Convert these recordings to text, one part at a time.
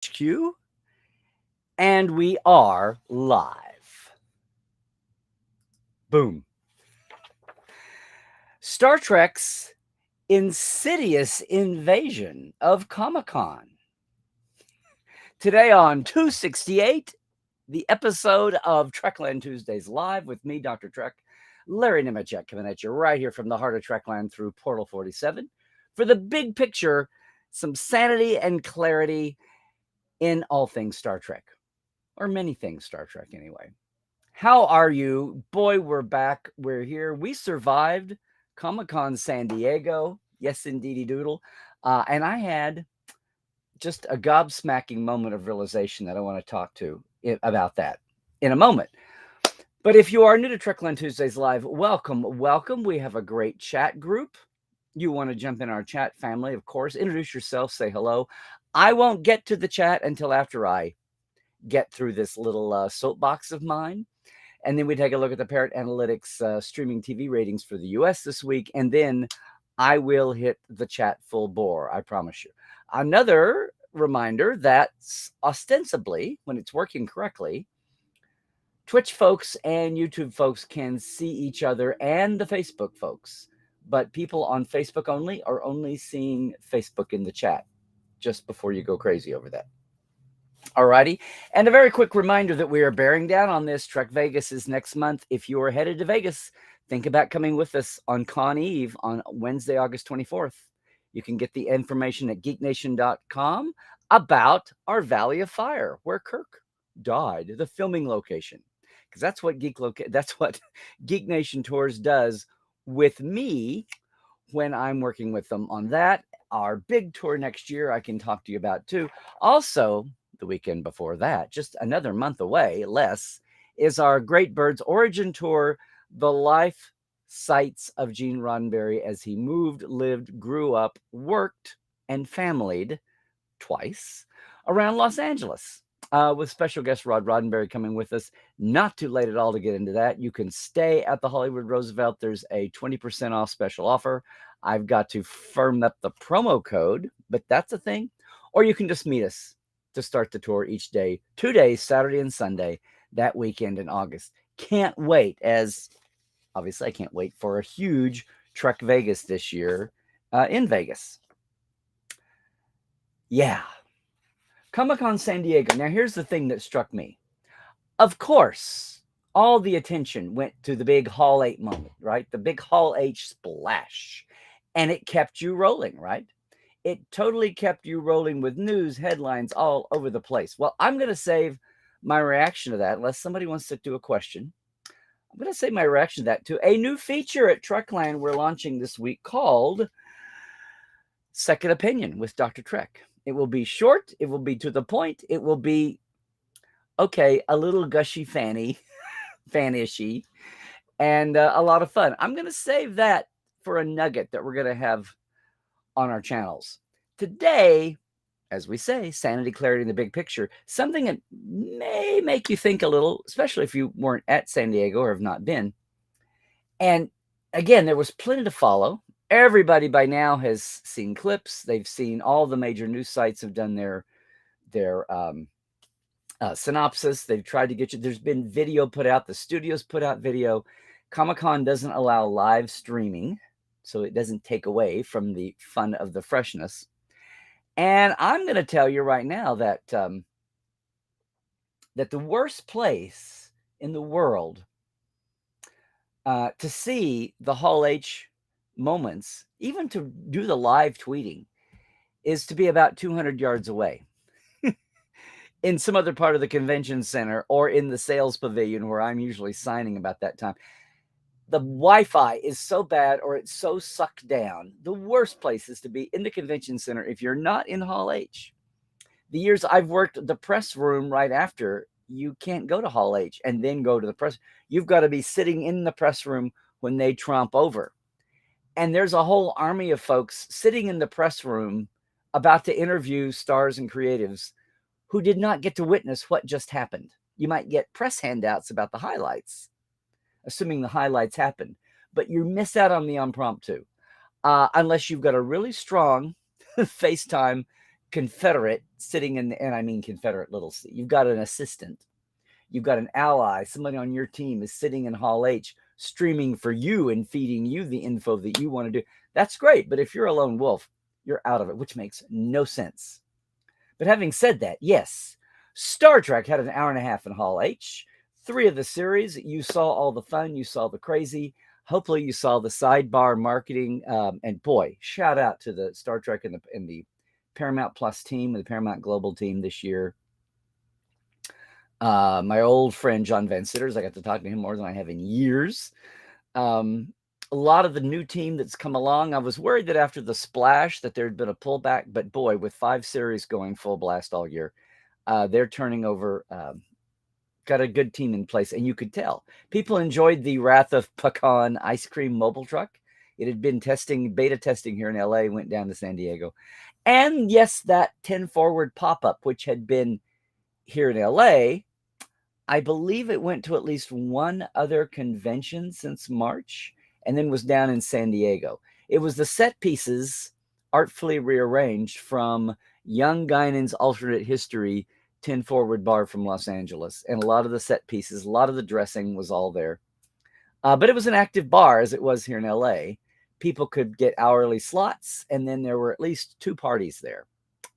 HQ, and we are live. Boom. Star Trek's Insidious invasion of Comic Con. Today on 268, the episode of Trekland Tuesdays Live with me, Dr. Trek, Larry Nemechek, coming at you right here from the heart of Trekland through Portal 47. For the big picture, some sanity and clarity in all things Star Trek, or many things Star Trek anyway. How are you? Boy, we're back. We're here. We survived Comic-Con San Diego. Yes, indeedy doodle. And I had just a gobsmacking moment of realization that I want to talk to about that in a moment. But if you are new to Trekland Tuesdays Live, welcome, welcome. We have a great chat group. You want to jump in our chat family, of course. Introduce yourself, say hello. I won't get to the chat until after I get through this little soapbox of mine. And then we take a look at the Parrot Analytics streaming TV ratings for the US this week. And then I will hit the chat full bore, I promise you. Another reminder that ostensibly, when it's working correctly, Twitch folks and YouTube folks can see each other and the Facebook folks. But people on Facebook only are only seeing Facebook in the chat, just before you go crazy over that. Alrighty. And a very quick reminder that we are bearing down on this. Trek Vegas is next month. If you are headed to Vegas, think about coming with us on Con Eve on Wednesday, August 24th. You can get the information at geeknation.com about our Valley of Fire, where Kirk died, the filming location. Because that's what Geek Nation Tours does with me when I'm working with them on that. Our big tour next year, I can talk to you about too. Also, the weekend before that, just another month away, less, is our Great Birds Origin Tour, the life sights of Gene Roddenberry as he moved, lived, grew up, worked, and familied twice around Los Angeles. With special guest Rod Roddenberry coming with us. Not too late at all to get into that. You can stay at the Hollywood Roosevelt. There's a 20% off special offer. I've got to firm up the promo code, but that's a thing. Or you can just meet us to start the tour each day, 2 days, Saturday and Sunday, that weekend in August. Can't wait, as obviously I can't wait for a huge Trek Vegas this year in Vegas. Yeah. Comic-Con San Diego. Now, here's the thing that struck me. Of course, all the attention went to the big Hall 8 moment, right? The big Hall 8 splash. And it kept you rolling, right? It totally kept you rolling with news, headlines all over the place. Well, I'm going to save my reaction to that, unless somebody wants to do a question. I'm going to save my reaction to that to a new feature at Trekland we're launching this week called Second Opinion with Dr. Trek. It will be short. It will be to the point. It will be, okay, a little gushy fanishy, and a lot of fun. I'm going to save that for a nugget that we're going to have on our channels. Today, as we say, sanity, clarity in the big picture, something that may make you think a little, especially if you weren't at San Diego or have not been. And again, there was plenty to follow. Everybody by now has seen clips. They've seen all the major news sites have done their synopsis. They've tried to get you. There's been video put out. The studios put out video. Comic-Con doesn't allow live streaming, so it doesn't take away from the fun of the freshness. And I'm going to tell you right now that that the worst place in the world to see the Hall H moments, even to do the live tweeting, is to be about 200 yards away in some other part of the convention center or in the sales pavilion where I'm usually signing about that time. The Wi-Fi is so bad or it's so sucked down. The worst place is to be in the convention center if you're not in Hall H. The years I've worked the press room right after, you can't go to Hall H and then go to the press. You've got to be sitting in the press room when they tromp over. And there's a whole army of folks sitting in the press room about to interview stars and creatives who did not get to witness what just happened. You might get press handouts about the highlights, assuming the highlights happen, but you miss out on the impromptu unless you've got a really strong FaceTime Confederate sitting in, and I mean Confederate little c. You've got an assistant. You've got an ally. Somebody on your team is sitting in Hall H streaming for you and feeding you the info that you want to do. That's great. But if you're a lone wolf, you're out of it, which makes no sense. But having said that, yes, Star Trek had an hour and a half in Hall H. 3 of the series, you saw all the fun, you saw the crazy. Hopefully, you saw the sidebar marketing. And boy, shout out to the Star Trek and the Paramount Plus team, the Paramount Global team this year. My old friend John Van Sitters, I got to talk to him more than I have in years. A lot of the new team that's come along, I was worried that after the splash that there had been a pullback, but boy, with 5 series going full blast all year, they're turning over, got a good team in place, and you could tell. People enjoyed the Wrath of Pecan ice cream mobile truck. It had been beta testing here in LA, went down to San Diego. And yes, that 10 Forward pop-up, which had been here in LA, I believe it went to at least one other convention since March, and then was down in San Diego. It was the set pieces artfully rearranged from Young Guinan's alternate history 10 Forward bar from Los Angeles. And a lot of the set pieces, a lot of the dressing was all there. But it was an active bar, as it was here in LA. People could get hourly slots, and then there were at least 2 parties there.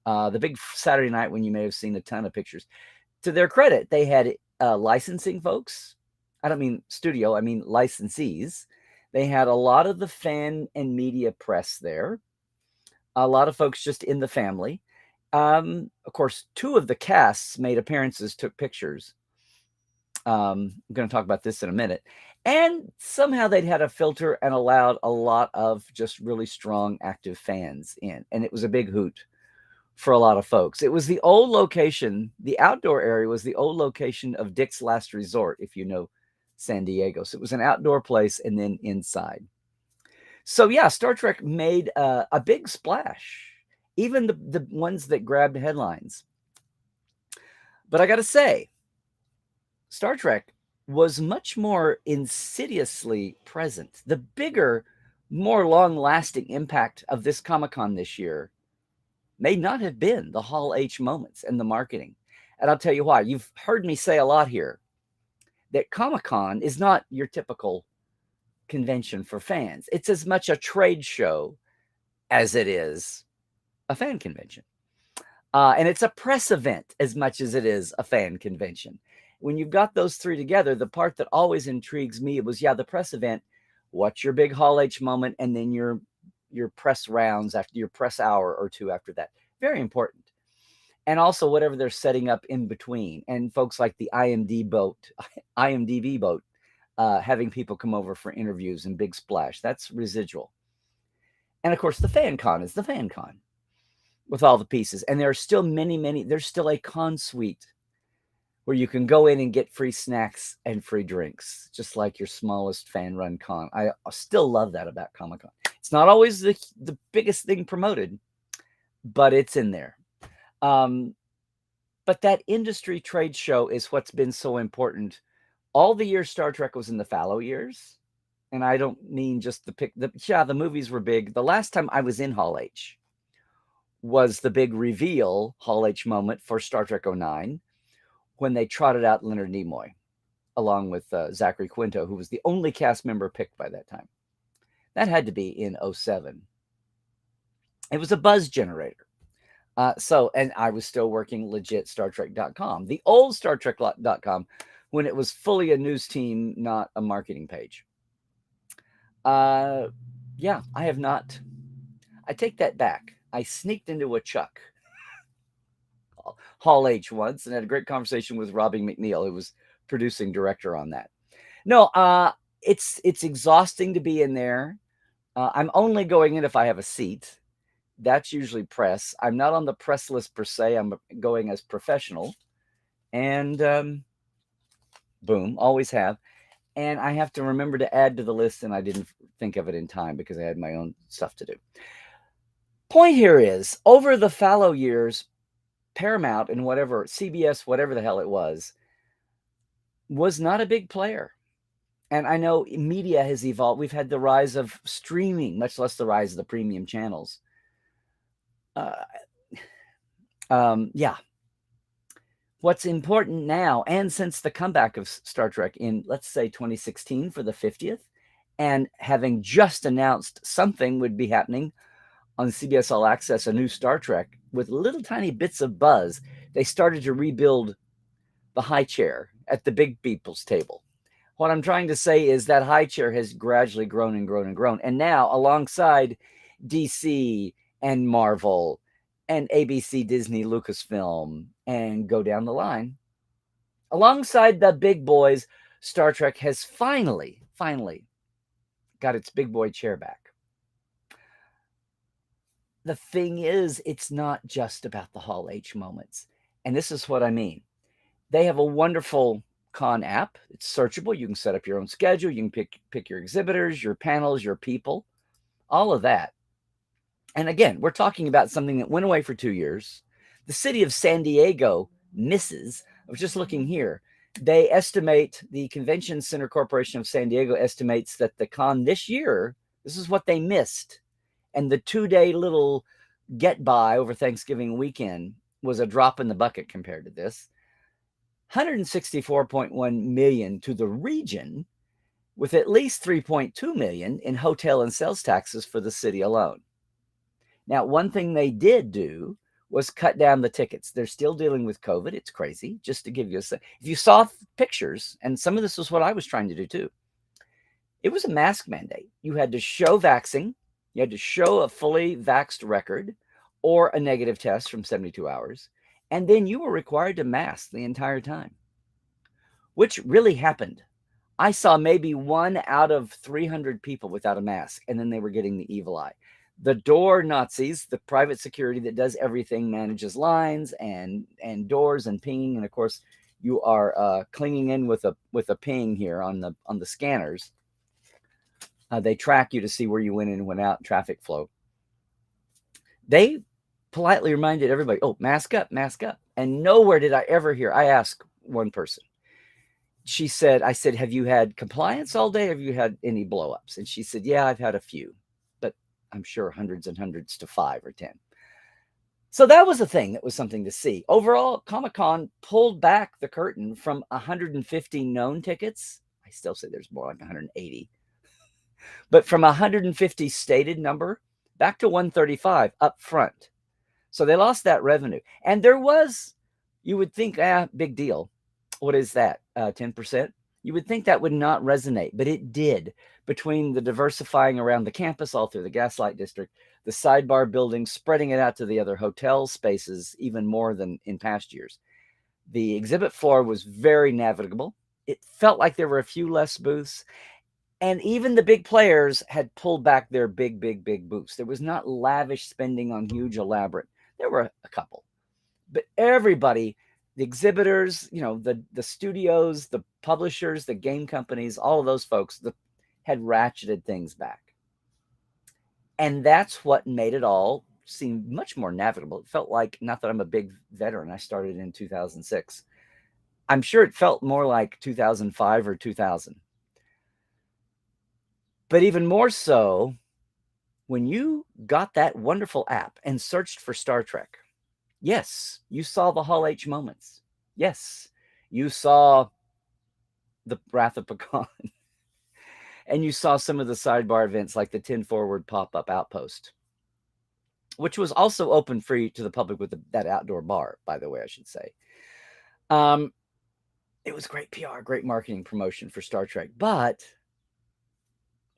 The big Saturday night when you may have seen a ton of pictures. To their credit, they had licensing folks. I don't mean studio, I mean licensees. They had a lot of the fan and media press there. A lot of folks just in the family. Of course, 2 of the casts made appearances, took pictures. I'm going to talk about this in a minute. And somehow they'd had a filter and allowed a lot of just really strong, active fans in. And it was a big hoot for a lot of folks. It was the old location. The outdoor area was the old location of Dick's Last Resort, if you know San Diego. So it was an outdoor place and then inside. So yeah, Star Trek made a big splash, even the ones that grabbed headlines. But I got to say, Star Trek was much more insidiously present. The bigger, more long-lasting impact of this Comic-Con this year may not have been the Hall H moments and the marketing. And I'll tell you why. You've heard me say a lot here that Comic-Con is not your typical convention for fans. It's as much a trade show as it is a fan convention. And it's a press event as much as it is a fan convention. When you've got those 3 together, the part that always intrigues me was, yeah, the press event, what's your big Hall H moment, and then your press rounds after your press hour or 2 after that. Very important. And also whatever they're setting up in between. And folks like the IMDb boat, having people come over for interviews and big splash. That's residual. And of course, the fan con is the fan con with all the pieces. And there are still many, there's still a con suite where you can go in and get free snacks and free drinks, just like your smallest fan-run con. I still love that about Comic-Con. It's not always the biggest thing promoted, but it's in there. But that industry trade show is what's been so important. All the years Star Trek was in the fallow years, and I don't mean just the movies were big. The last time I was in Hall H was the big reveal Hall H moment for Star Trek 09, when they trotted out Leonard Nimoy, along with Zachary Quinto, who was the only cast member picked by that time. That had to be in 07. It was a buzz generator. And I was still working legit StarTrek.com, the old StarTrek.com, when it was fully a news team, not a marketing page. Yeah, I have not. I take that back. I sneaked into a Chuck Hall H once and had a great conversation with Robbie McNeil, who was producing director on that. No, it's exhausting to be in there. I'm only going in if I have a seat. That's usually press. I'm not on the press list per se. I'm going as professional. And boom, always have. And I have to remember to add to the list, and I didn't think of it in time because I had my own stuff to do. Point here is, over the fallow years, Paramount and whatever, CBS, whatever the hell it was not a big player. And I know media has evolved. We've had the rise of streaming, much less the rise of the premium channels. Yeah. What's important now, and since the comeback of Star Trek in, let's say, 2016 for the 50th, and having just announced something would be happening on CBS All Access, a new Star Trek, with little tiny bits of buzz, they started to rebuild the high chair at the big people's table. What I'm trying to say is that high chair has gradually grown and grown and grown. And now, alongside DC and Marvel and ABC, Disney, Lucasfilm, and go down the line, alongside the big boys, Star Trek has finally got its big boy chair back. The thing is, it's not just about the Hall H moments. And this is what I mean. They have a wonderful con app. It's searchable. You can set up your own schedule. You can pick your exhibitors, your panels, your people, all of that. And again, we're talking about something that went away for 2 years. The city of San Diego misses. I was just looking here. They estimate, the Convention Center Corporation of San Diego estimates that the con this year, this is what they missed. And the 2-day little get by over Thanksgiving weekend was a drop in the bucket compared to this. 164.1 million to the region, with at least 3.2 million in hotel and sales taxes for the city alone. Now, one thing they did do was cut down the tickets. They're still dealing with COVID. It's crazy. Just to give you if you saw pictures, and some of this was what I was trying to do too, it was a mask mandate. You had to show vaxing, you had to show a fully vaxxed record or a negative test from 72 hours, and then you were required to mask the entire time, which really happened. I saw maybe 1 out of 300 people without a mask, and then they were getting the evil eye. The door Nazis, the private security that does everything, manages lines and doors and pinging, and of course you are clinging in with a ping here on the scanners. They track you to see where you went in and went out, traffic flow. They politely reminded everybody, oh, mask up, mask up. And nowhere did I ever hear, I asked one person, she said, I said, have you had compliance all day? Have you had any blowups? And she said, yeah, I've had a few, but I'm sure hundreds and hundreds to 5 or 10. So that was a thing that was something to see. Overall, Comic-Con pulled back the curtain from 150 known tickets. I still say there's more like 180. But from 150 stated number back to 135 up front. So they lost that revenue. And there was, you would think, big deal. What is that? 10%? You would think that would not resonate, but it did. Between the diversifying around the campus, all through the Gaslight District, the sidebar buildings, spreading it out to the other hotel spaces, even more than in past years. The exhibit floor was very navigable. It felt like there were a few less booths. And even the big players had pulled back their big booths. There was not lavish spending on huge, elaborate. There were a couple. But everybody, the exhibitors, the studios, the publishers, the game companies, all of those folks had ratcheted things back. And that's what made it all seem much more navigable. It felt like, not that I'm a big veteran, I started in 2006. I'm sure it felt more like 2005 or 2000. But even more so, when you got that wonderful app and searched for Star Trek, yes, you saw the Hall H moments. Yes, you saw the Wrath of Pecan. And you saw some of the sidebar events like the 10 Forward pop-up outpost, which was also open free to the public with that outdoor bar, by the way, I should say. It was great PR, great marketing promotion for Star Trek. But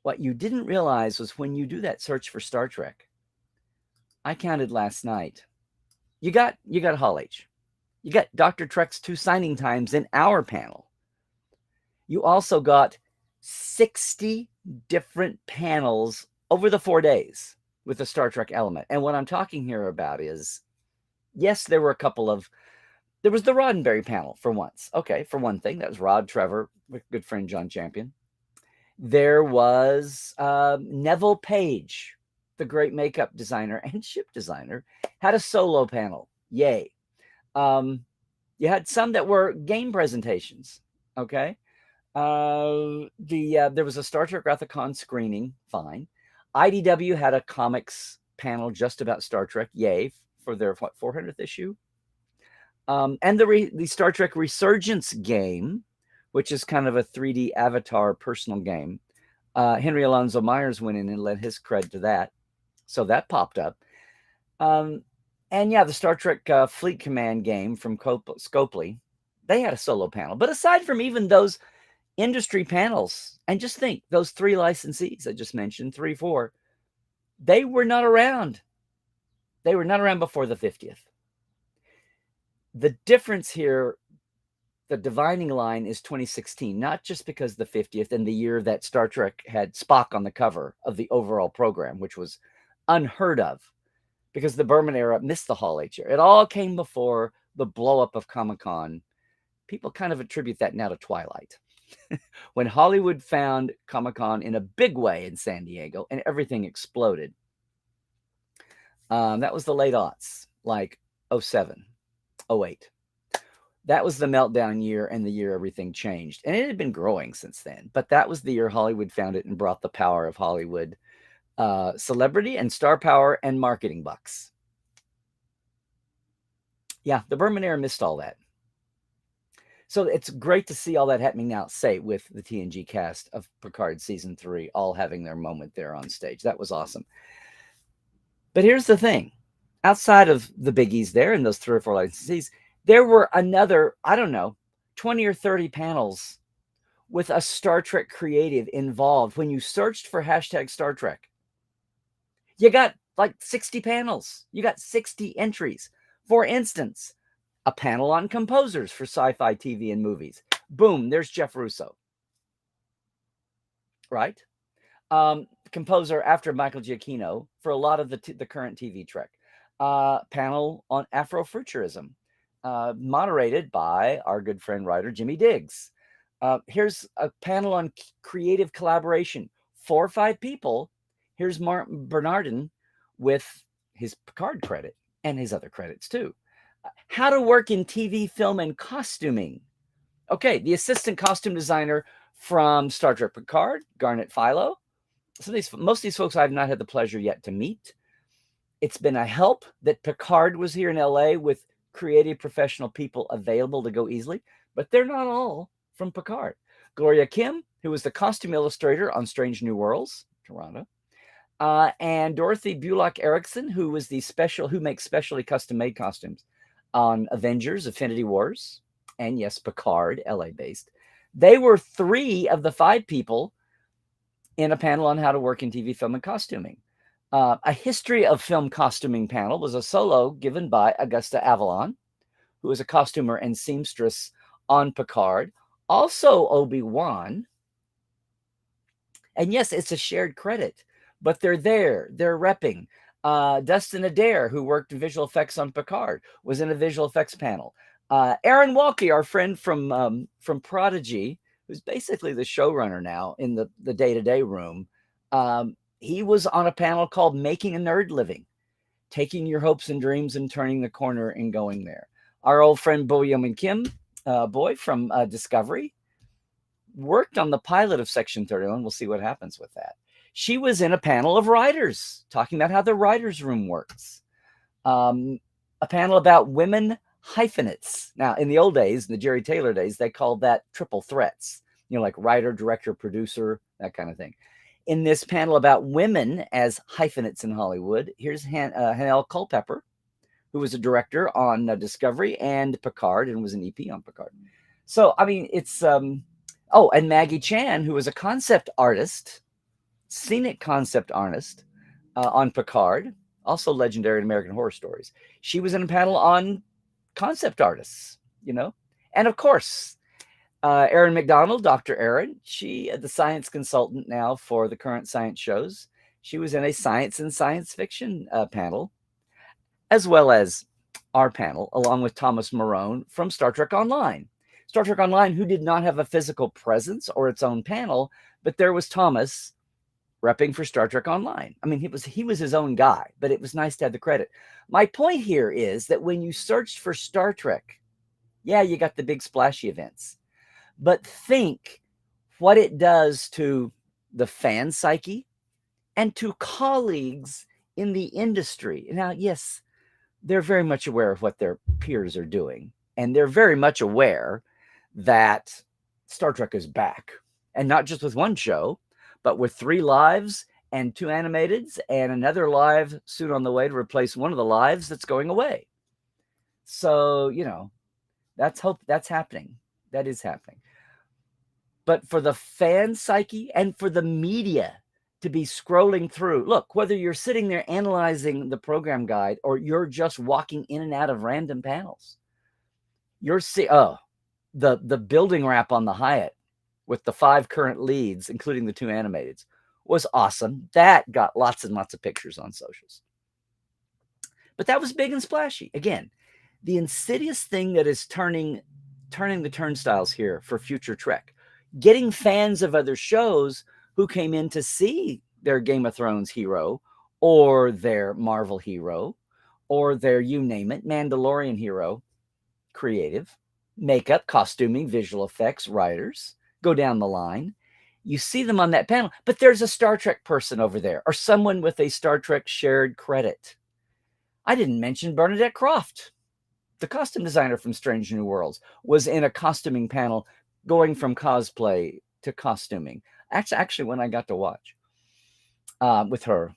what you didn't realize was when you do that search for Star Trek, I counted last night, you got Hall H. You got Dr. Trek's 2 signing times in our panel. You also got 60 different panels over the 4 days with the Star Trek element. And what I'm talking here about is, yes, there were a couple of, there was the Roddenberry panel for once. Okay, for one thing, that was Rod Trevor with good friend John Champion. There was Neville Page, the great makeup designer and ship designer, had a solo panel. Yay. You had some that were game presentations. Okay. There was a Star Trek Wrath-a-Con screening. Fine. IDW had a comics panel just about Star Trek. Yay. for their 400th issue. And the Star Trek Resurgence game, which is kind of a 3D avatar personal game. Henry Alonzo Myers went in and lent his cred to that. So that popped up. And yeah, the Star Trek Fleet Command game from Scopely, they had a solo panel. But aside from even those industry panels, and just think, those 3 licensees I just mentioned, 3, 4, they were not around. They were not around before the 50th. The difference here, the dividing line, is 2016, not just because the 50th and the year that Star Trek had Spock on the cover of the overall program, which was unheard of, because the Berman era missed the Hall H year. It all came before the blow-up of Comic-Con. People kind of attribute that now to Twilight. When Hollywood found Comic-Con in a big way in San Diego and everything exploded. That was the late aughts, like 07, 08. That was the meltdown year and the year everything changed. And it had been growing since then. But that was the year Hollywood found it and brought the power of Hollywood, celebrity and star power and marketing bucks. Yeah, the Berman era missed all that. So it's great to see all that happening now, say, with the TNG cast of Picard Season 3 all having their moment there on stage. That was awesome. But here's the thing. Outside of the biggies there and those 3 or 4 licensees, there were another, I don't know, 20 or 30 panels with a Star Trek creative involved. When you searched for hashtag Star Trek, you got like 60 panels. You got 60 entries. For instance, a panel on composers for sci-fi TV and movies. Boom, there's Jeff Russo. Right? Composer after Michael Giacchino for a lot of the current TV Trek. Panel on Afrofuturism, moderated by our good friend writer Jimmy Diggs. Here's a panel on creative collaboration. 4 or 5 people. Here's Martin Bernardin with his Picard credit and his other credits too. How to work in TV, film, and costuming. Okay, the assistant costume designer from Star Trek Picard, Garnet Philo. Most of these folks I've not had the pleasure yet to meet. It's been a help that Picard was here in LA with creative professional people available to go easily, but they're not all from Picard. Gloria Kim, who was the costume illustrator on Strange New Worlds, Toronto, and Dorothy Bullock Erickson, who was who makes specially custom-made costumes on Avengers, Infinity Wars, and yes, Picard, LA-based. They were 3 of the 5 people in a panel on how to work in TV, film, and costuming. A history of film costuming panel was a solo given by Augusta Avalon, who is a costumer and seamstress on Picard, also Obi-Wan. And yes, it's a shared credit, but they're there, they're repping. Dustin Adair, who worked in visual effects on Picard, was in a visual effects panel. Aaron Walke, our friend from Prodigy, who's basically the showrunner now in the day-to-day room, he was on a panel called Making a Nerd Living, taking your hopes and dreams and turning the corner and going there. Our old friend Bo Yeoman Kim, boy from Discovery, worked on the pilot of Section 31. We'll see what happens with that. She was in a panel of writers talking about how the writer's room works. A panel about women hyphenates. Now, in the old days, in the Jerry Taylor days, they called that triple threats, like writer, director, producer, that kind of thing. In this panel about women as hyphenates in Hollywood, here's Hanelle Culpepper, who was a director on Discovery and Picard and was an EP on Picard. So, I mean, it's... and Maggie Chan, who was a concept artist, scenic concept artist on Picard, also legendary in American Horror Stories. She was in a panel on concept artists, And of course, Erin McDonald, Dr. Erin, she the science consultant now for the current science shows. She was in a science and science fiction panel, as well as our panel, along with Thomas Marone from Star Trek Online. Star Trek Online, who did not have a physical presence or its own panel, but there was Thomas repping for Star Trek Online. I mean, he was his own guy, but it was nice to have the credit. My point here is that when you searched for Star Trek, yeah, you got the big splashy events, but think what it does to the fan psyche and to colleagues in the industry. Now, yes, they're very much aware of what their peers are doing. And they're very much aware that Star Trek is back. And not just with one show, but with 3 lives and 2 animateds and another live soon on the way to replace one of the lives that's going away. So, that's hope that's happening. That is happening. But for the fan psyche and for the media to be scrolling through, look, whether you're sitting there analyzing the program guide or you're just walking in and out of random panels, you're the building wrap on the Hyatt with the 5 current leads, including the 2 animateds, was awesome. That got lots and lots of pictures on socials. But that was big and splashy. Again, the Insidious thing that is turning the turnstiles here for future Trek, getting fans of other shows who came in to see their Game of Thrones hero or their Marvel hero or their, you name it, Mandalorian hero, creative, makeup, costuming, visual effects, writers, go down the line. You see them on that panel, but there's a Star Trek person over there or someone with a Star Trek shared credit. I didn't mention Bernadette Croft, the costume designer from Strange New Worlds, was in a costuming panel going from cosplay to costuming. Actually, when I got to watch with her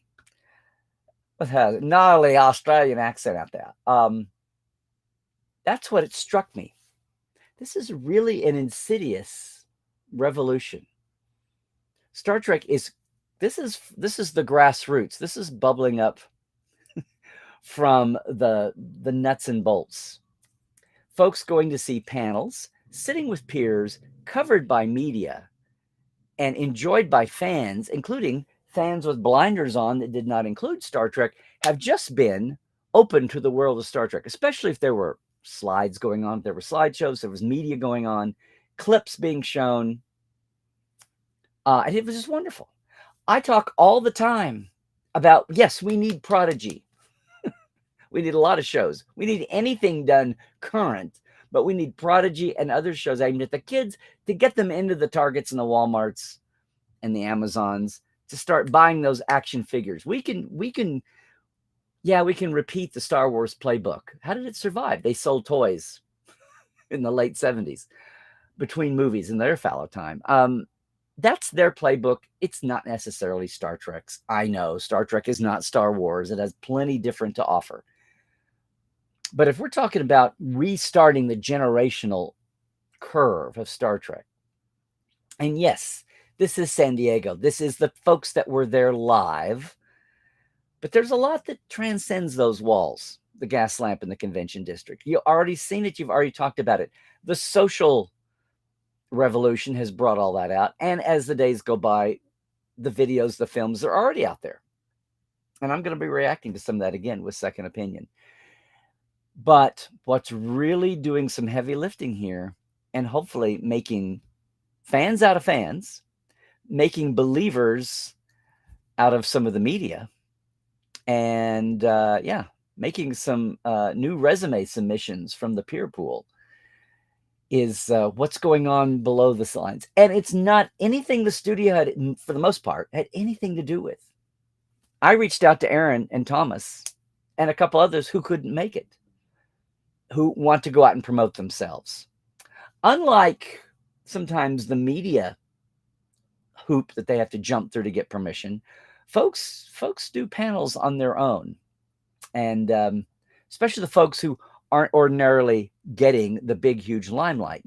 gnarly Australian accent out there. That's what it struck me. This is really an insidious revolution. Star Trek is this is the grassroots. This is bubbling up from the nuts and bolts. Folks going to see panels, sitting with peers, covered by media, and enjoyed by fans, including fans with blinders on that did not include Star Trek, have just been open to the world of Star Trek, especially if there were slides going on, if there were slideshows, there was media going on, clips being shown. And it was just wonderful. I talk all the time about, yes, we need Prodigy. We need a lot of shows. We need anything done current, but we need Prodigy and other shows aimed at the kids to get them into the Targets and the Walmarts and the Amazons to start buying those action figures. We can repeat the Star Wars playbook. How did it survive? They sold toys in the late 70s between movies in their fallow time. That's their playbook. It's not necessarily Star Trek's. I know Star Trek is not Star Wars. It has plenty different to offer. But if we're talking about restarting the generational curve of Star Trek, and yes, this is San Diego. This is the folks that were there live. But there's a lot that transcends those walls, the gas lamp in the convention district. You've already seen it. You've already talked about it. The social revolution has brought all that out. And as the days go by, the videos, the films are already out there. And I'm going to be reacting to some of that again with Second Opinion. But what's really doing some heavy lifting here and hopefully making fans out of fans, making believers out of some of the media, and making some new resume submissions from the peer pool is what's going on below the lines. And it's not anything the studio had, for the most part, had anything to do with. I reached out to Aaron and Thomas and a couple others who couldn't make it, who want to go out and promote themselves. Unlike sometimes the media hoop that they have to jump through to get permission, folks do panels on their own. And especially the folks who aren't ordinarily getting the big, huge limelight,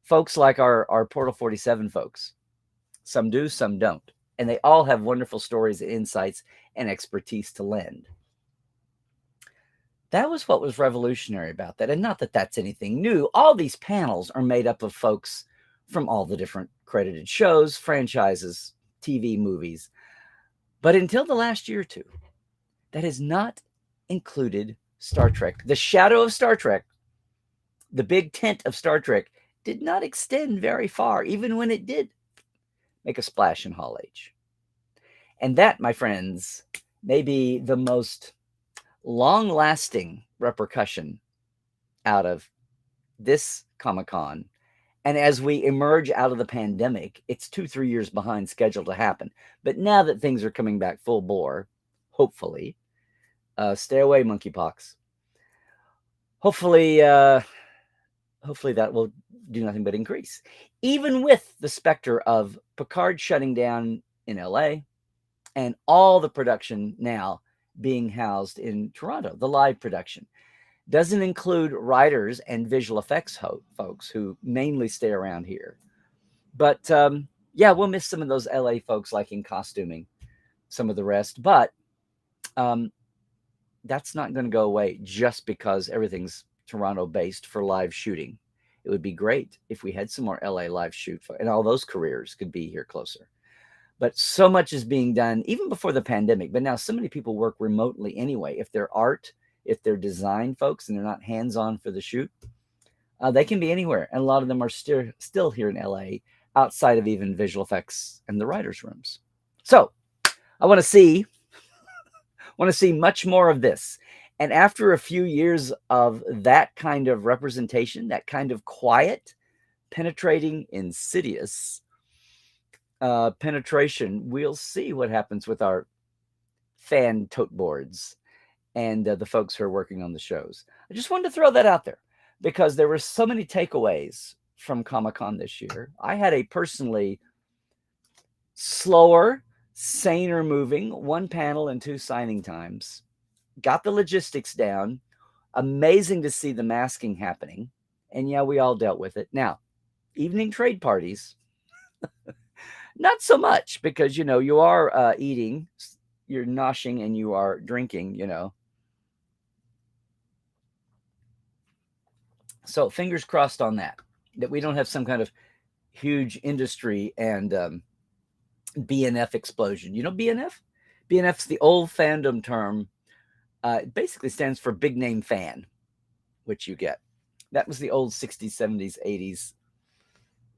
folks like our Portal 47 folks. Some do, some don't. And they all have wonderful stories, insights, and expertise to lend. That was what was revolutionary about that. And not that that's anything new. All these panels are made up of folks from all the different credited shows, franchises, TV, movies. But until the last year or two, that has not included Star Trek. The shadow of Star Trek, the big tent of Star Trek, did not extend very far, even when it did make a splash in Hall H. And that, my friends, may be the most long-lasting repercussion out of this Comic-Con. And as we emerge out of the pandemic, it's 2-3 years behind schedule to happen. But now that things are coming back full bore, hopefully, stay away, monkeypox. hopefully, hopefully that will do nothing but increase. Even with the specter of Picard shutting down in LA and all the production now being housed in Toronto, the live production doesn't include writers and visual effects folks who mainly stay around here. But yeah, we'll miss some of those LA folks like in costuming, some of the rest. But um, that's not going to go away just because everything's Toronto based for live shooting. It would be great if we had some more LA live shoot and all those careers could be here closer. But so much is being done even before the pandemic. But now so many people work remotely anyway. If they're art, if they're design folks and they're not hands on for the shoot, they can be anywhere. And a lot of them are still here in LA outside of even visual effects and the writers' rooms. So I want to see much more of this. And after a few years of that kind of representation, that kind of quiet, penetrating, insidious penetration, we'll see what happens with our fan tote boards and the folks who are working on the shows. I just wanted to throw that out there because there were so many takeaways from Comic-Con this year. I had a personally slower, saner moving, one panel and two signing times. Got the logistics down. Amazing to see the masking happening. And yeah, we all dealt with it. Now, evening trade parties, not so much because, you are eating, you're noshing, and you are drinking, So fingers crossed on that we don't have some kind of huge industry and BNF explosion. You know BNF? BNF's the old fandom term. It basically stands for big name fan, which you get. That was the old 60s, 70s, 80s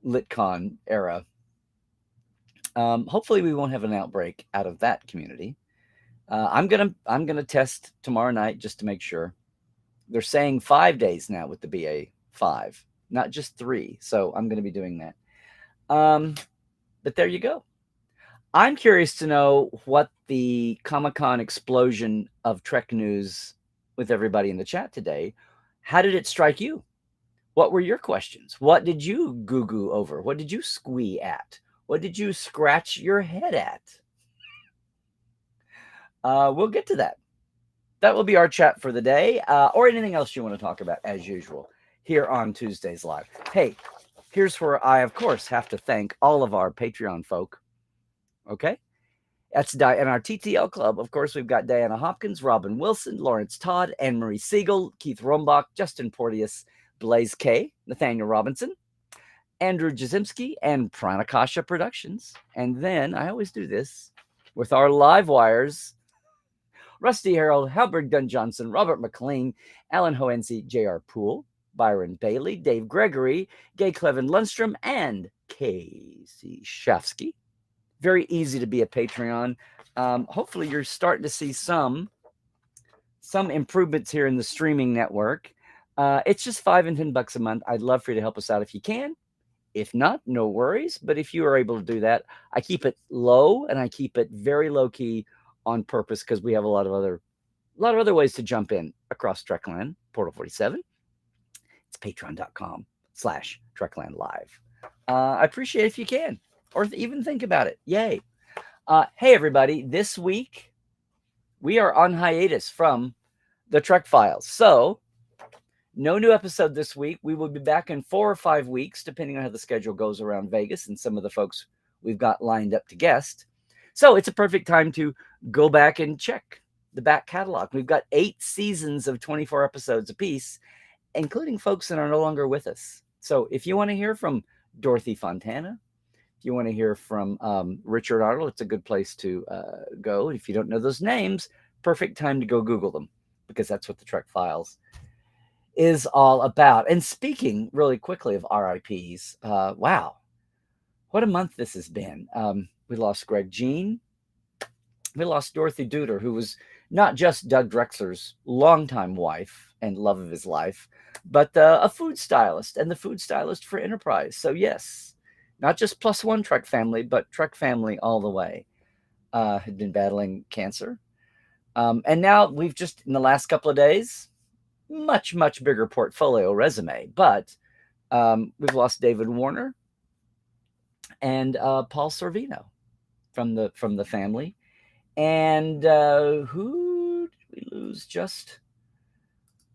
LitCon era. Hopefully we won't have an outbreak out of that community. I'm gonna test tomorrow night just to make sure. They're saying 5 days now with the BA5, not just 3. So I'm going to be doing that. But there you go. I'm curious to know what the Comic-Con explosion of Trek news with everybody in the chat today, how did it strike you? What were your questions? What did you goo-goo over? What did you squee at? What did you scratch your head at? We'll get to that. That will be our chat for the day, or anything else you want to talk about, as usual, here on Tuesdays Live. Hey, here's where I, of course, have to thank all of our Patreon folk. Okay? That's in our TTL club. Of course, we've got Diana Hopkins, Robin Wilson, Lawrence Todd, Anne-Marie Siegel, Keith Rombach, Justin Porteous, Blaze K, Nathaniel Robinson, Andrew Jazimski, and Pranakasha Productions. And then, I always do this, with our live wires, Rusty Harold, Halbert Gunn Johnson, Robert McLean, Alan Hoenzi, J.R. Poole, Byron Bailey, Dave Gregory, Gay Clevin Lundstrom, and Casey Shafsky. Very easy to be a Patreon. Hopefully you're starting to see some improvements here in the streaming network. It's just $5 and $10 a month. I'd love for you to help us out if you can. If not, no worries. But if you are able to do that, I keep it low and I keep it very low key on purpose because we have a lot of other ways to jump in across Trekland, Portal 47. It's patreon.com/Trekland Live. I appreciate it if you can, or even think about it. Yay. Hey, everybody. This week, we are on hiatus from the Trek Files. So, no new episode this week. We will be back in 4 or 5 weeks, depending on how the schedule goes around Vegas and some of the folks we've got lined up to guest. So it's a perfect time to go back and check the back catalog. We've got 8 seasons of 24 episodes apiece, including folks that are no longer with us. So if you want to hear from Dorothy Fontana, if you want to hear from Richard Arnold, it's a good place to go. If you don't know those names, perfect time to go Google them, because that's what the Trek Files is all about. And speaking really quickly of RIPs, wow, what a month this has been. We lost Greg Jean. We lost Dorothy Duder, who was not just Doug Drexler's longtime wife and love of his life, but a food stylist and the food stylist for Enterprise. So yes, not just plus one Trek family, but Trek family all the way. Had been battling cancer. And now we've just, in the last couple of days, much, much bigger portfolio resume. But we've lost David Warner and Paul Sorvino from the family. And who did we lose? Just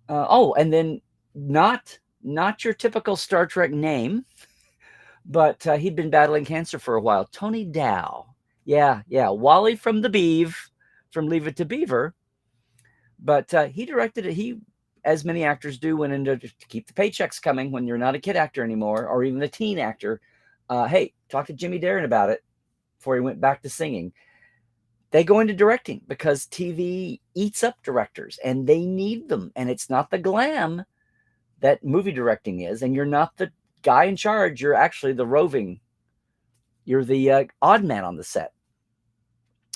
and then not your typical Star Trek name, but he'd been battling cancer for a while. Tony Dow. Yeah, Wally from the Beeve, from Leave It to Beaver. But he directed it. He, as many actors do, went into to keep the paychecks coming when you're not a kid actor anymore, or even a teen actor. Hey, talk to Jimmy Darren about it before he went back to singing. They go into directing because TV eats up directors and they need them. And it's not the glam that movie directing is. And you're not the guy in charge. You're actually the roving. You're the odd man on the set,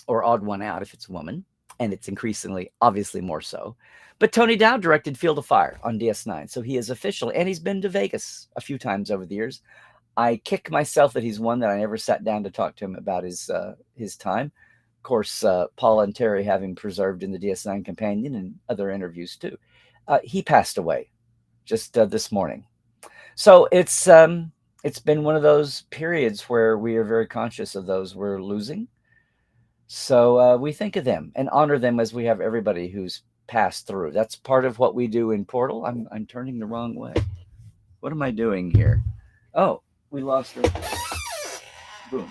or odd one out if it's a woman. And it's increasingly, obviously, more so. But Tony Dow directed Field of Fire on DS9. So he is official. And he's been to Vegas a few times over the years. I kick myself that he's one that I never sat down to talk to him about his time. Of course, Paul and Terry having preserved in the DS9 Companion and other interviews too. He passed away just this morning. So it's been one of those periods where we are very conscious of those we're losing. So we think of them and honor them as we have everybody who's passed through. That's part of what we do in Portal. I'm turning the wrong way. What am I doing here? Oh, we lost her. Boom.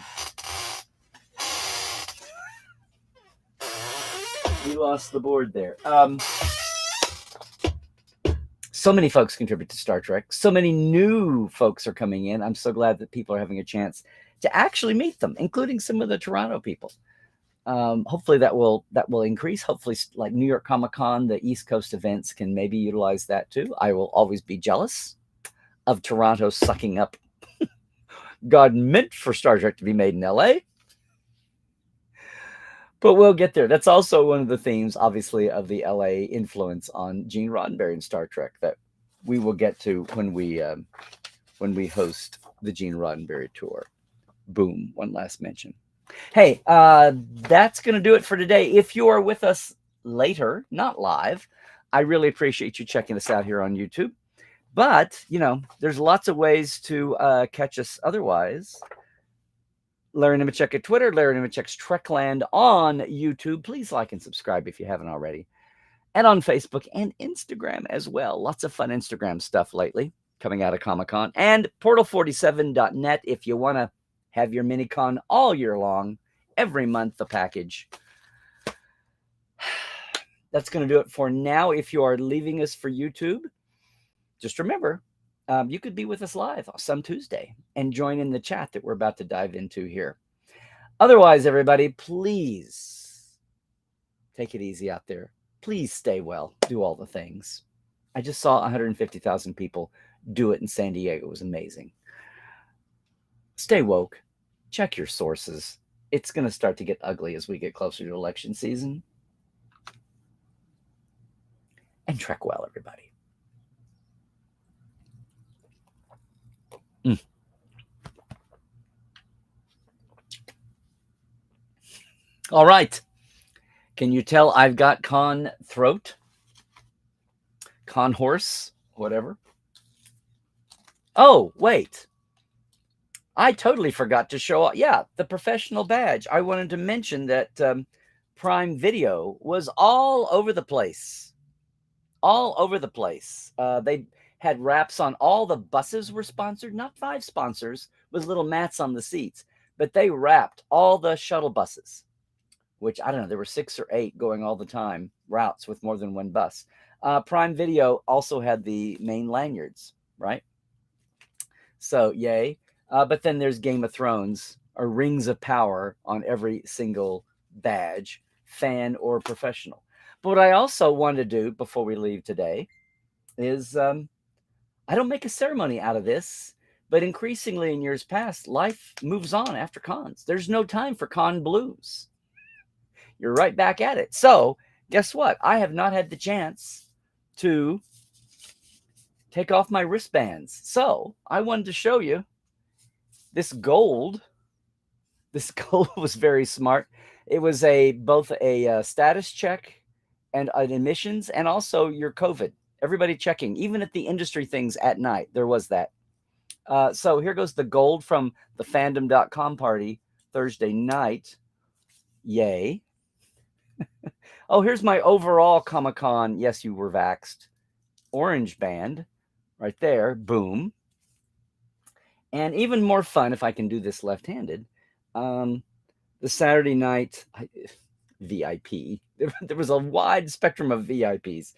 We lost the board there. So many folks contribute to Star Trek. So many new folks are coming in. I'm so glad that people are having a chance to actually meet them, including some of the Toronto people. Hopefully that will increase. Hopefully, like New York Comic Con, the East Coast events can maybe utilize that too. I will always be jealous of Toronto sucking up. God meant for Star Trek to be made in LA. But we'll get there. That's also one of the themes, obviously, of the LA influence on Gene Roddenberry and Star Trek that we will get to when we host the Gene Roddenberry tour. Boom, one last mention. Hey, that's going to do it for today. If you are with us later, not live, I really appreciate you checking us out here on YouTube. But, there's lots of ways to catch us otherwise. Larry Nemechek at Twitter, Larry Nemechek's Trekland on YouTube. Please like and subscribe if you haven't already. And on Facebook and Instagram as well. Lots of fun Instagram stuff lately coming out of Comic-Con. And portal47.net if you want to have your mini-con all year long, every month, the package. That's going to do it for now. If you are leaving us for YouTube, just remember, you could be with us live some Tuesday and join in the chat that we're about to dive into here. Otherwise, everybody, please take it easy out there. Please stay well. Do all the things. I just saw 150,000 people do it in San Diego. It was amazing. Stay woke. Check your sources. It's going to start to get ugly as we get closer to election season. And trek well, everybody. All right. Can you tell I've got con throat? Con horse? Whatever. Oh, wait. I totally forgot to show off. Yeah, the professional badge. I wanted to mention that Prime Video was all over the place. All over the place. They had wraps on all the buses were sponsored. Not 5 sponsors with little mats on the seats. But they wrapped all the shuttle buses, which, I don't know, there were 6 or 8 going all the time, routes with more than one bus. Prime Video also had the main lanyards, right? So, yay. But then there's Game of Thrones or Rings of Power on every single badge, fan or professional. But what I also want to do before we leave today is I don't make a ceremony out of this, but increasingly in years past, life moves on after cons. There's no time for con blues. You're right back at it. So guess what? I have not had the chance to take off my wristbands. So I wanted to show you this gold. This gold was very smart. It was both a status check and an admissions and also your COVID Everybody checking, even at the industry things at night, there was that. So here goes the gold from the fandom.com party Thursday night. Yay. Oh, here's my overall Comic-Con. Yes, you were vaxxed. Orange band right there. Boom. And even more fun, if I can do this left-handed, the Saturday night VIP. There was a wide spectrum of VIPs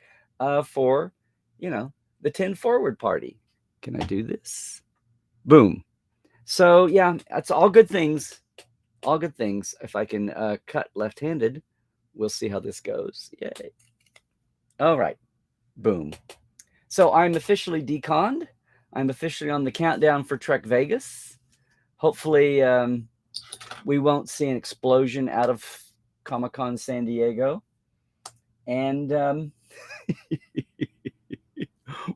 for, the 10 Forward party. Can I do this? Boom. So, yeah, that's all good things. All good things. If I can cut left-handed, we'll see how this goes. Yay. All right. Boom. So I'm officially deconned. I'm officially on the countdown for Trek Vegas. Hopefully we won't see an explosion out of Comic-Con San Diego. And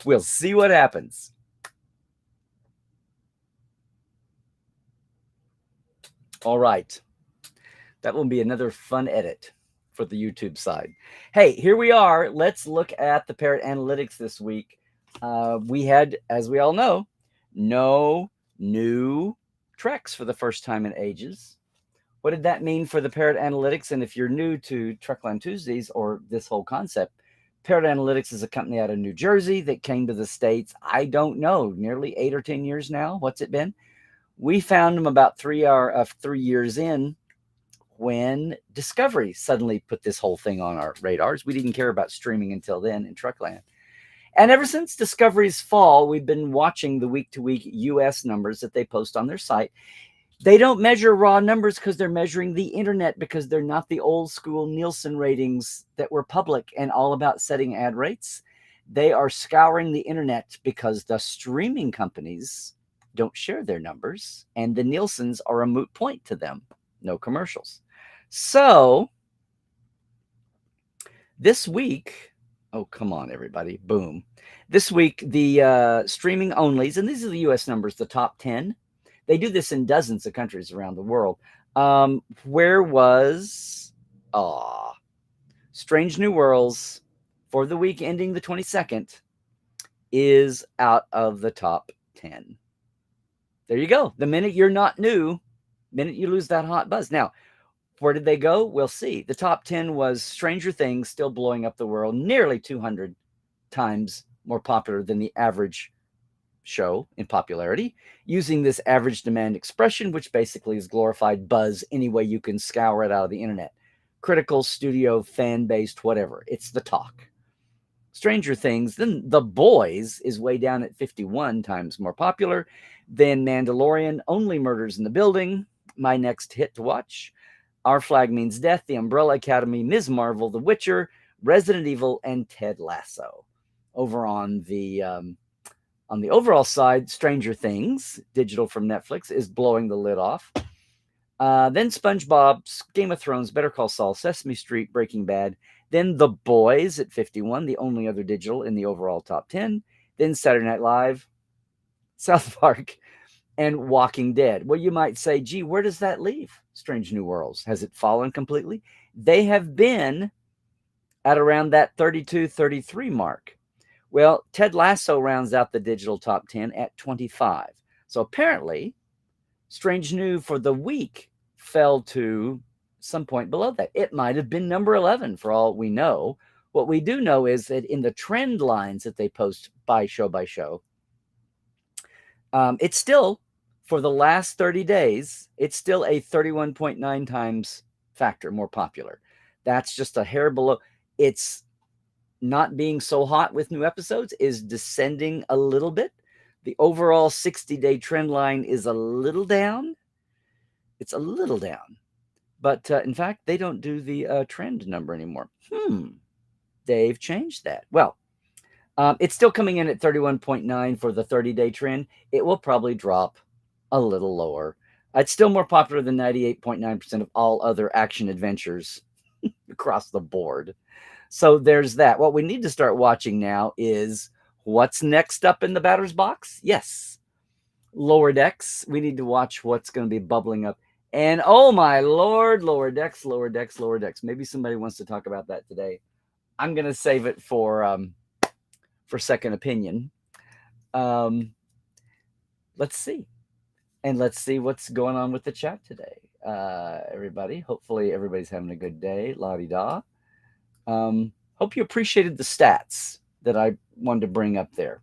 we'll see what happens. All right. That will be another fun edit for the YouTube side. Hey, here we are. Let's look at the Parrot Analytics this week. We had, as we all know, no new Treks for the first time in ages. What did that mean for the Parrot Analytics? And if you're new to Trekland Tuesdays or this whole concept, Parrot Analytics is a company out of New Jersey that came to the States, I don't know, nearly 8 or 10 years now. What's it been? We found them about 3 years in when Discovery suddenly put this whole thing on our radars. We didn't care about streaming until then in Trekland. And ever since Discovery's fall, we've been watching the week-to-week US numbers that they post on their site. They don't measure raw numbers because they're measuring the internet, because they're not the old school Nielsen ratings that were public and all about setting ad rates. They are scouring the internet because the streaming companies don't share their numbers, and the Nielsen's are a moot point to them. No commercials. So this week, oh, come on, everybody. Boom. This week, the streaming onlys, and these are the US numbers, the top 10. They do this in dozens of countries around the world. Where was Strange New Worlds for the week ending the 22nd is out of the top 10. There you go. The minute you're not new, minute you lose that hot buzz. Now, where did they go? We'll see. The top 10 was Stranger Things, still blowing up the world, nearly 200 times more popular than the average show in popularity, using this average demand expression, which basically is glorified buzz any way you can scour it out of the internet. Critical, studio, fan-based, whatever. It's the talk. Stranger Things, then The Boys is way down at 51 times more popular. Then Mandalorian, Only Murders in the Building, my next hit to watch. Our Flag Means Death, The Umbrella Academy, Ms. Marvel, The Witcher, Resident Evil, and Ted Lasso. Over on the overall side, Stranger Things, digital from Netflix, is blowing the lid off. Then SpongeBob, Game of Thrones, Better Call Saul, Sesame Street, Breaking Bad. Then The Boys at 51, the only other digital in the overall top 10. Then Saturday Night Live, South Park, and Walking Dead. Well, you might say, gee, where does that leave Strange New Worlds? Has it fallen completely? They have been at around that 32, 33 mark. Well, Ted Lasso rounds out the digital top 10 at 25. So apparently, Strange New for the week fell to some point below that. It might have been number 11 for all we know. What we do know is that in the trend lines that they post by show, it's still, for the last 30 days, it's still a 31.9 times factor more popular. That's just a hair below. It's not being so hot with new episodes, is descending a little bit. The overall 60-day trend line is a little down. It's a little down. But in fact, they don't do the trend number anymore. They've changed that. Well, it's still coming in at 31.9 for the 30-day trend. It will probably drop a little lower. It's still more popular than 98.9% of all other action adventures across the board. So there's that. What we need to start watching now is what's next up in the batter's box. Yes, Lower Decks. We need to watch what's going to be bubbling up. And oh my Lord, Lower Decks. Maybe somebody wants to talk about that today. I'm going to save it for for second opinion. Um, let's see. And let's see what's going on with the chat today. Everybody, hopefully everybody's having a good day. La-di-da. Hope you appreciated the stats that I wanted to bring up there.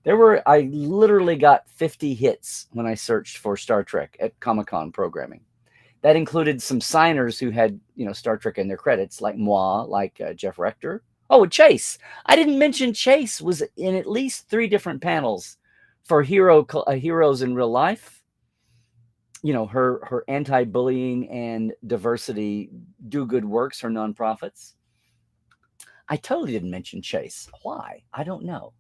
I literally got 50 hits when I searched for Star Trek at Comic-Con programming. That included some signers who had, Star Trek in their credits, like moi, like Jeff Rector. Oh, Chase. I didn't mention Chase was in at least 3 different panels for Heroes in Real Life. Her anti-bullying and diversity do good works, her nonprofits. I totally didn't mention Chase. Why? I don't know.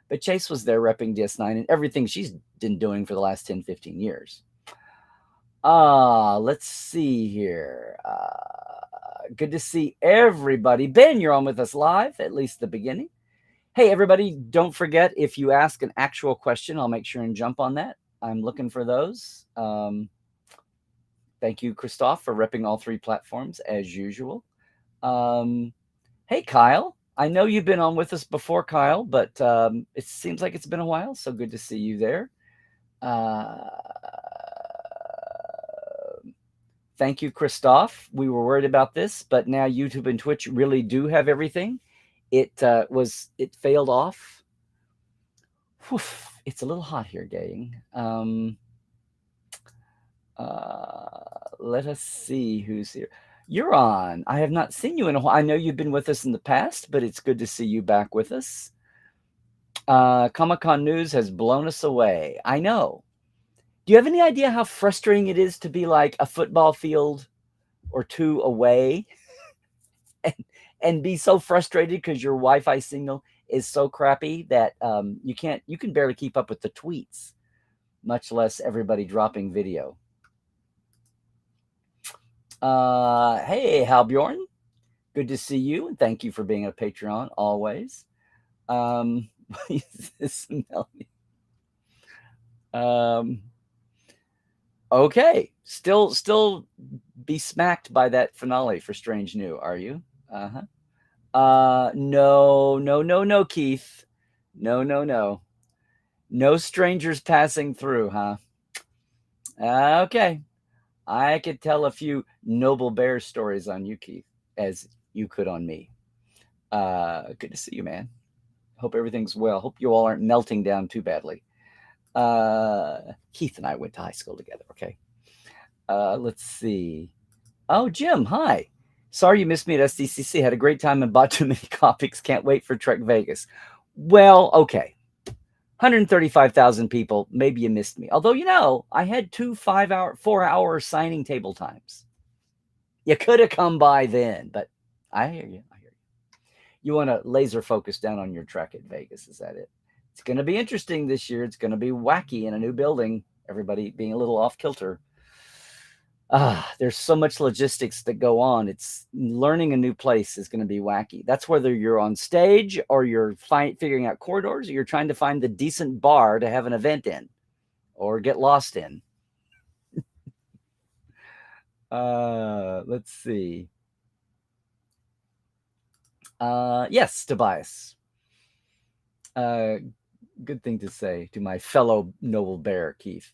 But Chase was there repping DS9 and everything she's been doing for the last 10, 15 years. Let's see here. Good to see everybody. Ben, you're on with us live, at least the beginning. Hey, everybody, don't forget, if you ask an actual question, I'll make sure and jump on that. I'm looking for those. Thank you, Christoph, for repping all 3 platforms, as usual. Hey, Kyle. I know you've been on with us before, Kyle, but it seems like it's been a while, so good to see you there. Thank you, Christoph. We were worried about this, but now YouTube and Twitch really do have everything. It failed off. Whew, it's a little hot here, gang. Let us see who's here. You're on. I have not seen you in a while. I know you've been with us in the past, but it's good to see you back with us. Comic-Con news has blown us away. I know. Do you have any idea how frustrating it is to be like a football field or 2 away and be so frustrated because your Wi-Fi signal is so crappy that you can barely keep up with the tweets, much less everybody dropping video. Hey, Halbjorn. Good to see you, and thank you for being a Patreon always. This Melanie? Okay, still be smacked by that finale for Strange New, are you? No, Keith. No. No strangers passing through, huh? Okay. I could tell a few Noble Bear stories on you, Keith, as you could on me. Good to see you, man. Hope everything's well. Hope you all aren't melting down too badly. Keith and I went to high school together, okay? Let's see. Oh, Jim, hi. Sorry you missed me at SDCC. Had a great time and bought too many copies. Can't wait for Trek Vegas. Well, okay. 135,000 people. Maybe you missed me. Although, I had 2 4-hour signing table times. You could have come by then, but I hear you. You want to laser focus down on your Trek at Vegas. Is that it? It's going to be interesting this year. It's going to be wacky in a new building. Everybody being a little off kilter. There's so much logistics that go on. It's learning a new place is going to be wacky. That's whether you're on stage or you're figuring out corridors or you're trying to find the decent bar to have an event in or get lost in. Let's see. Yes, Tobias. Good thing to say to my fellow Noble Bear, Keith.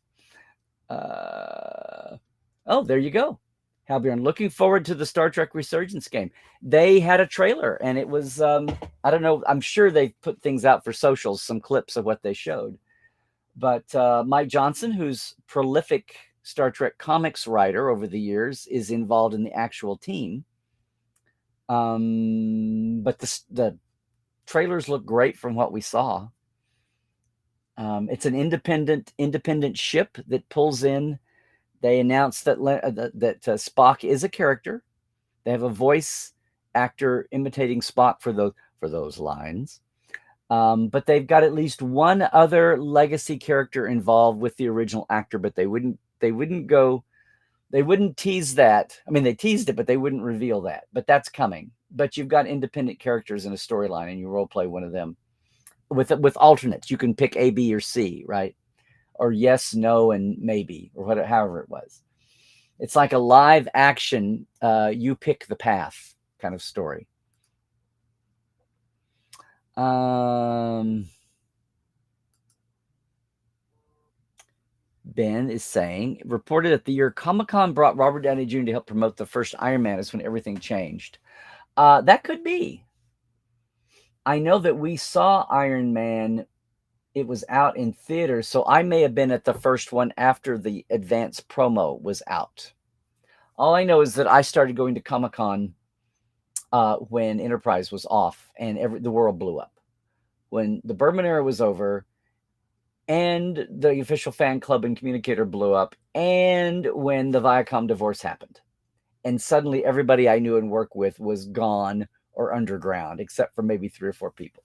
Oh, there you go. Halbjorn, looking forward to the Star Trek Resurgence game. They had a trailer, and it was, I don't know, I'm sure they put things out for socials, some clips of what they showed. But Mike Johnson, who's prolific Star Trek comics writer over the years, is involved in the actual team. But the trailers look great from what we saw. It's an independent ship that pulls in. They announced that Spock is a character. They have a voice actor imitating Spock for those lines. But they've got at least one other legacy character involved with the original actor, but they wouldn't tease that. I mean, they teased it, but they wouldn't reveal that. But that's coming. But you've got independent characters in a storyline, and you role play one of them with alternates. You can pick A, B, or C, right? Or yes, no, and maybe, or whatever, however it was. It's like a live action, you pick the path kind of story. Ben is saying, reported that the year Comic-Con brought Robert Downey Jr. to help promote the first Iron Man is when everything changed. That could be. I know that we saw Iron Man. It was out in theaters, so I may have been at the first one after the advance promo was out. All I know is that I started going to Comic-Con when Enterprise was off and the world blew up. When the Berman era was over, and the official fan club and communicator blew up, and when the Viacom divorce happened. And suddenly everybody I knew and worked with was gone or underground, except for maybe 3 or 4 people.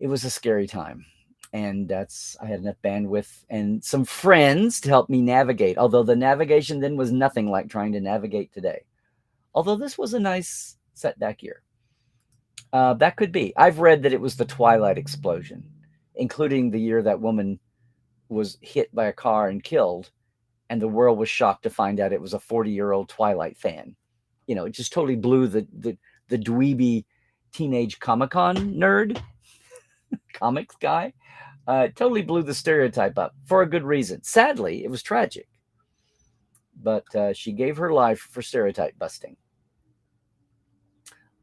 It was a scary time. And I had enough bandwidth and some friends to help me navigate, although the navigation then was nothing like trying to navigate today. Although this was a nice setback year. That could be. I've read that it was the Twilight explosion, including the year that woman was hit by a car and killed, and the world was shocked to find out it was a 40-year-old Twilight fan. It just totally blew the dweeby teenage Comic-Con nerd, comics guy. Totally blew the stereotype up for a good reason. Sadly, it was tragic, but she gave her life for stereotype busting.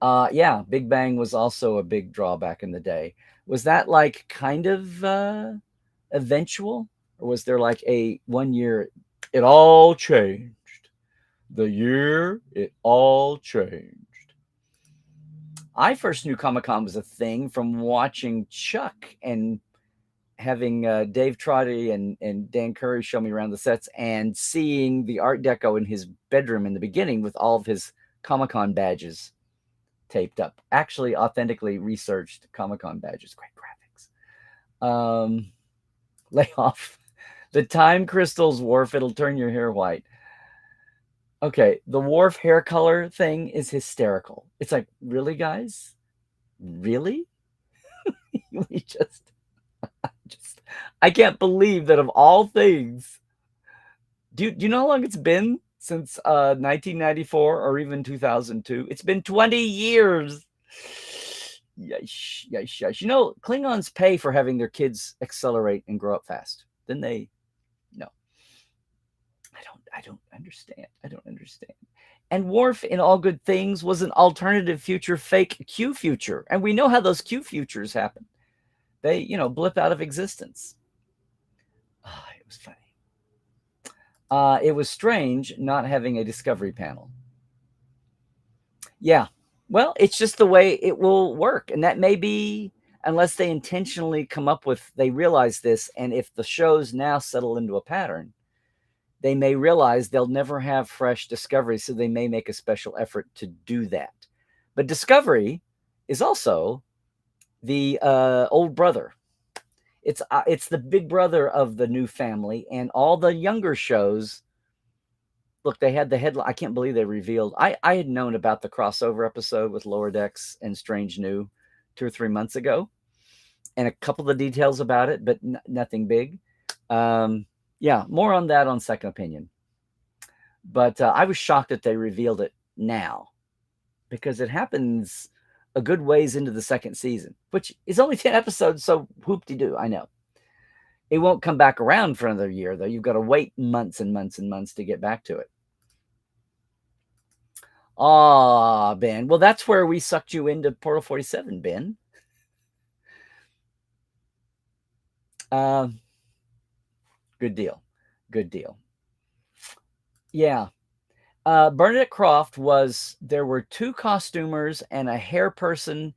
Yeah, Big Bang was also a big draw back in the day. Was that like kind of eventual, or was there like a 1 year it all changed? The year it all changed. I first knew Comic-Con was a thing from watching Chuck and having Dave Trotty and Dan Curry show me around the sets and seeing the Art Deco in his bedroom in the beginning with all of his Comic-Con badges taped up. Actually, authentically researched Comic-Con badges. Great graphics. Lay off. The time crystals, Worf, it'll turn your hair white. Okay, the Worf hair color thing is hysterical. It's like, really, guys? Really? we just I can't believe that of all things. Do you know how long it's been since 1994 or even 2002? It's been 20 years. Yeesh, yeesh, yeesh. Klingons pay for having their kids accelerate and grow up fast. Then they, no. I don't understand. I don't understand. And Worf, in All Good Things, was an alternative future, fake Q future. And we know how those Q futures happen. They, blip out of existence. It was funny. It was strange not having a Discovery panel. Yeah. Well, it's just the way it will work. And that may be, unless they intentionally they realize this. And if the shows now settle into a pattern, they may realize they'll never have fresh Discovery. So they may make a special effort to do that. But Discovery is also the old brother. It's the big brother of the new family, and all the younger shows. Look, they had the headline. I can't believe they revealed. I had known about the crossover episode with Lower Decks and Strange New 2 or 3 months ago, and a couple of details about it, but nothing big. Yeah, more on that on Second Opinion. But I was shocked that they revealed it now, because it happens a good ways into the second season, which is only 10 episodes, so whoop-de-doo, I know. It won't come back around for another year, though. You've got to wait months and months and months to get back to it. Ben. Well, that's where we sucked you into Portal 47, Ben. Good deal. Good deal. Yeah. Bernadette Croft there were 2 costumers and a hair person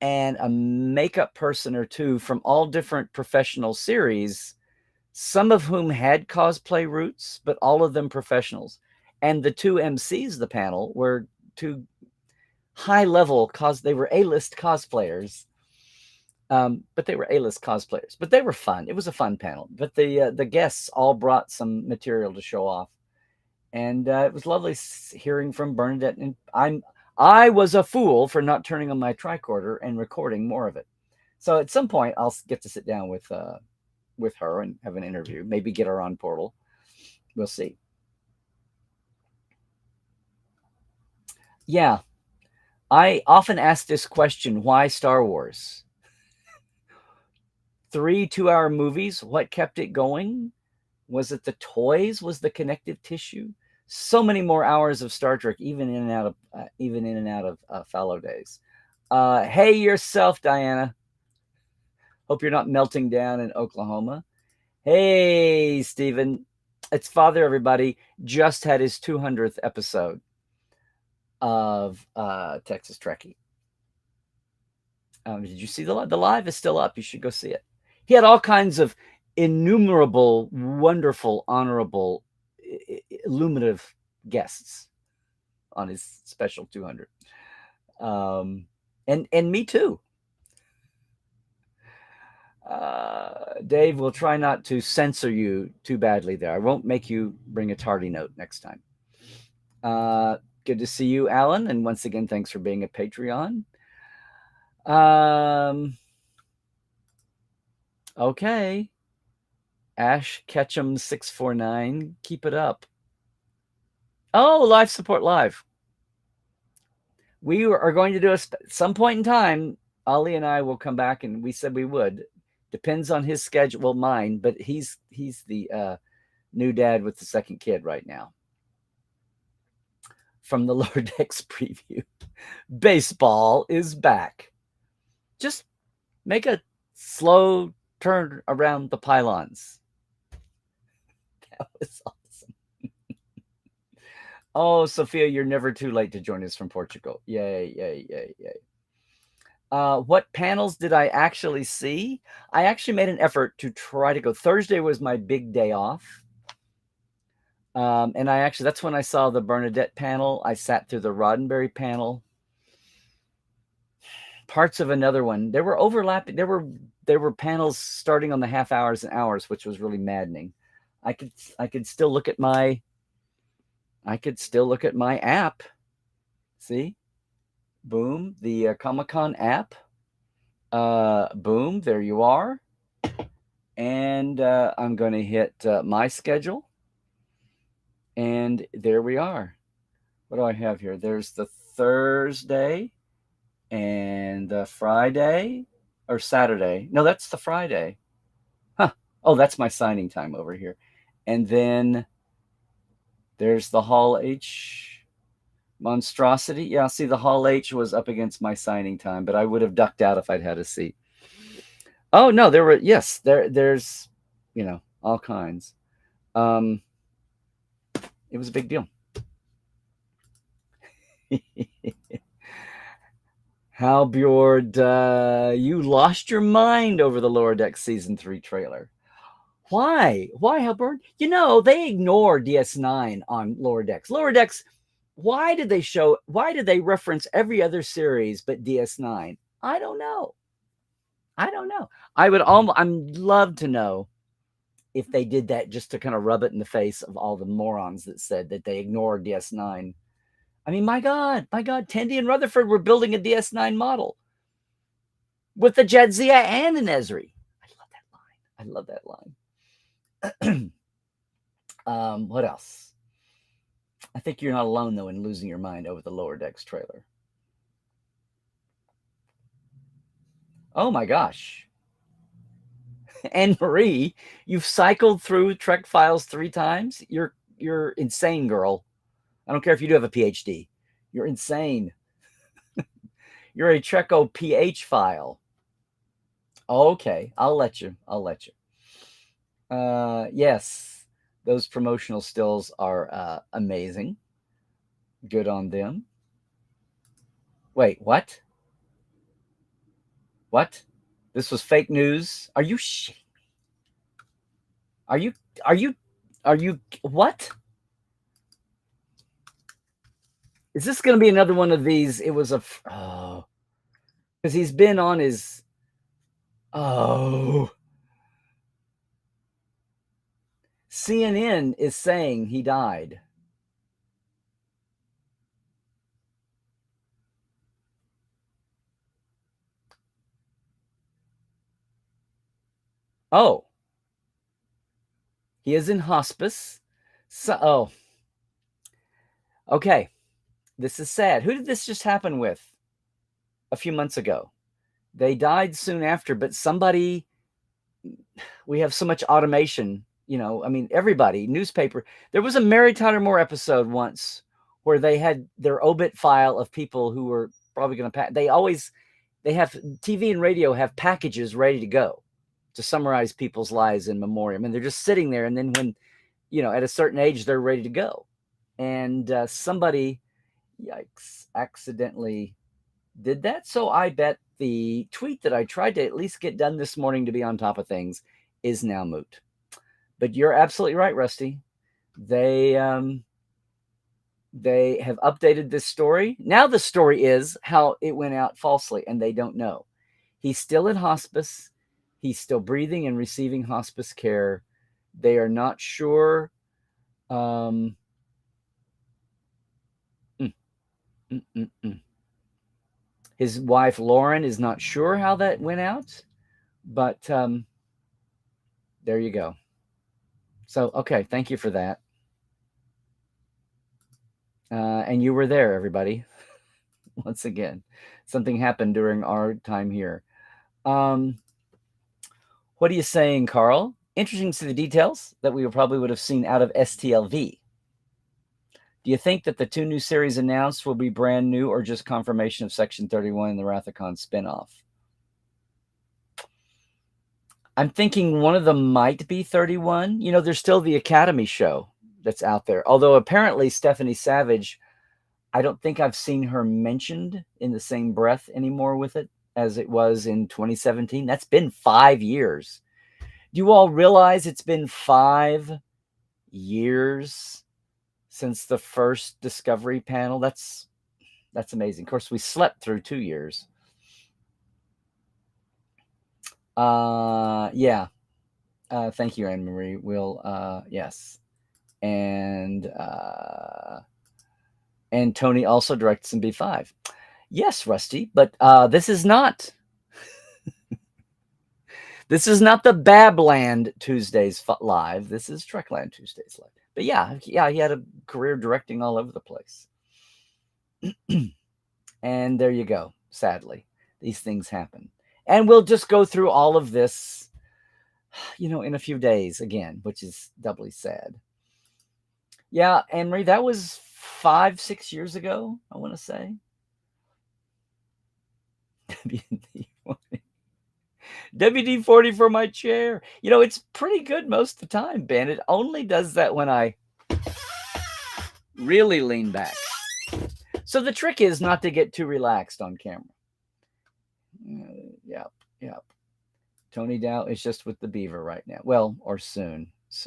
and a makeup person or 2 from all different professional series, some of whom had cosplay roots, but all of them professionals. And the 2 MCs of the panel were 2 high-level they were A-list cosplayers. But they were A-list cosplayers. But they were fun. It was a fun panel. But the guests all brought some material to show off. And it was lovely hearing from Bernadette. And I was a fool for not turning on my tricorder and recording more of it. So at some point, I'll get to sit down with her and have an interview. Maybe get her on Portal. We'll see. Yeah. I often ask this question, why Star Wars? 3 2-hour movies. What kept it going? Was it the toys? Was the connective tissue? So many more hours of Star Trek, even in and out of fallow days. Hey yourself, Diana. Hope you're not melting down in Oklahoma. Hey, Stephen. It's Father, everybody. Just had his 200th episode of Texas Trekkie. Did you see the live is still up? You should go see it. He had all kinds of innumerable, wonderful, honorable, illuminative guests on his special 200. And me too. Dave, we'll try not to censor you too badly there. I won't make you bring a tardy note next time. Good to see you, Alan. And once again, thanks for being a Patreon. Okay. Ash Ketchum 649. Keep it up. Oh, live support live. We are going to do some point in time. Ollie and I will come back, and we said we would. Depends on his schedule, well, mine, but he's the new dad with the second kid right now. From the Lower Decks preview, baseball is back. Just make a slow turn around the pylons. That was awesome. Oh, Sophia, you're never too late to join us from Portugal. Yay, yay, yay, yay. What panels did I actually see? I actually made an effort to try to go. Thursday was my big day off. And that's when I saw the Bernadette panel. I sat through the Roddenberry panel. Parts of another one. There were overlapping. There were panels starting on the half hours and hours, which was really maddening. I could still look at my app. See? Boom, the Comic-Con app. Boom, there you are. And I'm going to hit my schedule. And there we are. What do I have here? There's the Thursday and the Friday or Saturday. No, that's the Friday. Huh. Oh, that's my signing time over here. And then there's the Hall H monstrosity. Yeah, see, the Hall H was up against my signing time, but I would have ducked out if I'd had a seat. Oh, no, there's, all kinds. It was a big deal. Halbjord, you lost your mind over the Lower Decks Season 3 trailer. Why, Halbjord? They ignore DS9 on Lower Decks. Lower Decks, why did they reference every other series but DS9? I don't know. I'd love to know if they did that just to kind of rub it in the face of all the morons that said that they ignored DS9. I mean, my God, Tandy and Rutherford were building a DS9 model with the Jadzia and an Esri. I love that line. What else? I think you're not alone, though, in losing your mind over the Lower Decks trailer. Oh, my gosh. Anne Marie, you've cycled through Trek Files 3 times? You're insane, girl. I don't care if you do have a PhD. You're insane. You're a Treco PH file. Okay, I'll let you. Yes, those promotional stills are amazing. Good on them. Wait, what? What? This was fake news? Are you shitting me? Are you what? Is this going to be another one of these? It was because he's been on his CNN is saying he died. Oh, he is in hospice. Okay. This is sad. Who did this just happen with a few months ago? They died soon after, but somebody we have so much automation. I mean, everybody, newspaper. There was a Mary Tyler Moore episode once where they had their obit file of people who were probably going to they have TV and radio have packages ready to go to summarize people's lives in memoriam, and they're just sitting there. And then when, at a certain age, they're ready to go. And somebody, yikes, accidentally did that. So I bet the tweet that I tried to at least get done this morning to be on top of things is now moot. But you're absolutely right, Rusty. They have updated this story. Now the story is how it went out falsely, and they don't know. He's still in hospice. He's still breathing and receiving hospice care. They are not sure. His wife, Lauren, is not sure how that went out, but there you go. So, okay, thank you for that. And you were there, everybody. Once again, something happened during our time here. What are you saying, Carl? Interesting to see the details that we probably would have seen out of STLV. Do you think that the 2 new series announced will be brand new or just confirmation of Section 31 and the Wrath of Khan spinoff? I'm thinking one of them might be 31. There's still the Academy show that's out there. Although apparently Stephanie Savage, I don't think I've seen her mentioned in the same breath anymore with it as it was in 2017. That's been 5 years. Do you all realize it's been 5 years since the first Discovery panel? That's amazing. Of course, we slept through 2 years. Yeah. Thank you, Anne Marie. We'll yes. And Tony also directs in B5. Yes, Rusty, but this is not this is not the Babland Tuesdays live. This is Trekland Tuesdays live. But yeah, he had a career directing all over the place. And there you go. Sadly, these things happen. And we'll just go through all of this, in a few days again, which is doubly sad. Yeah, Anne-Marie, that was 5-6 years ago, I want to say. WD-40 for my chair. It's pretty good most of the time, Ben. It only does that when I really lean back. So the trick is not to get too relaxed on camera. Yep. Tony Dow is just with the beaver right now. Well, or soon. This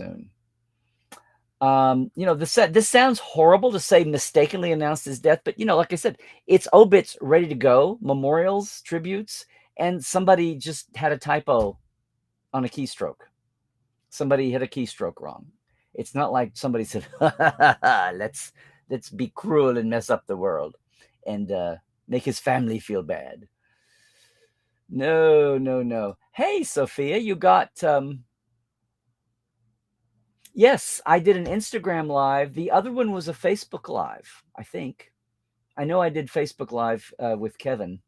sounds horrible to say mistakenly announced his death, but like I said, it's obits ready to go, memorials, tributes, and somebody just had a typo on a keystroke. Somebody hit a keystroke wrong. It's not like somebody said, let's be cruel and mess up the world and make his family feel bad. No. Hey, Sophia, you got yes, I did an Instagram live. The other one was a Facebook live, I think. I know I did Facebook live with Kevin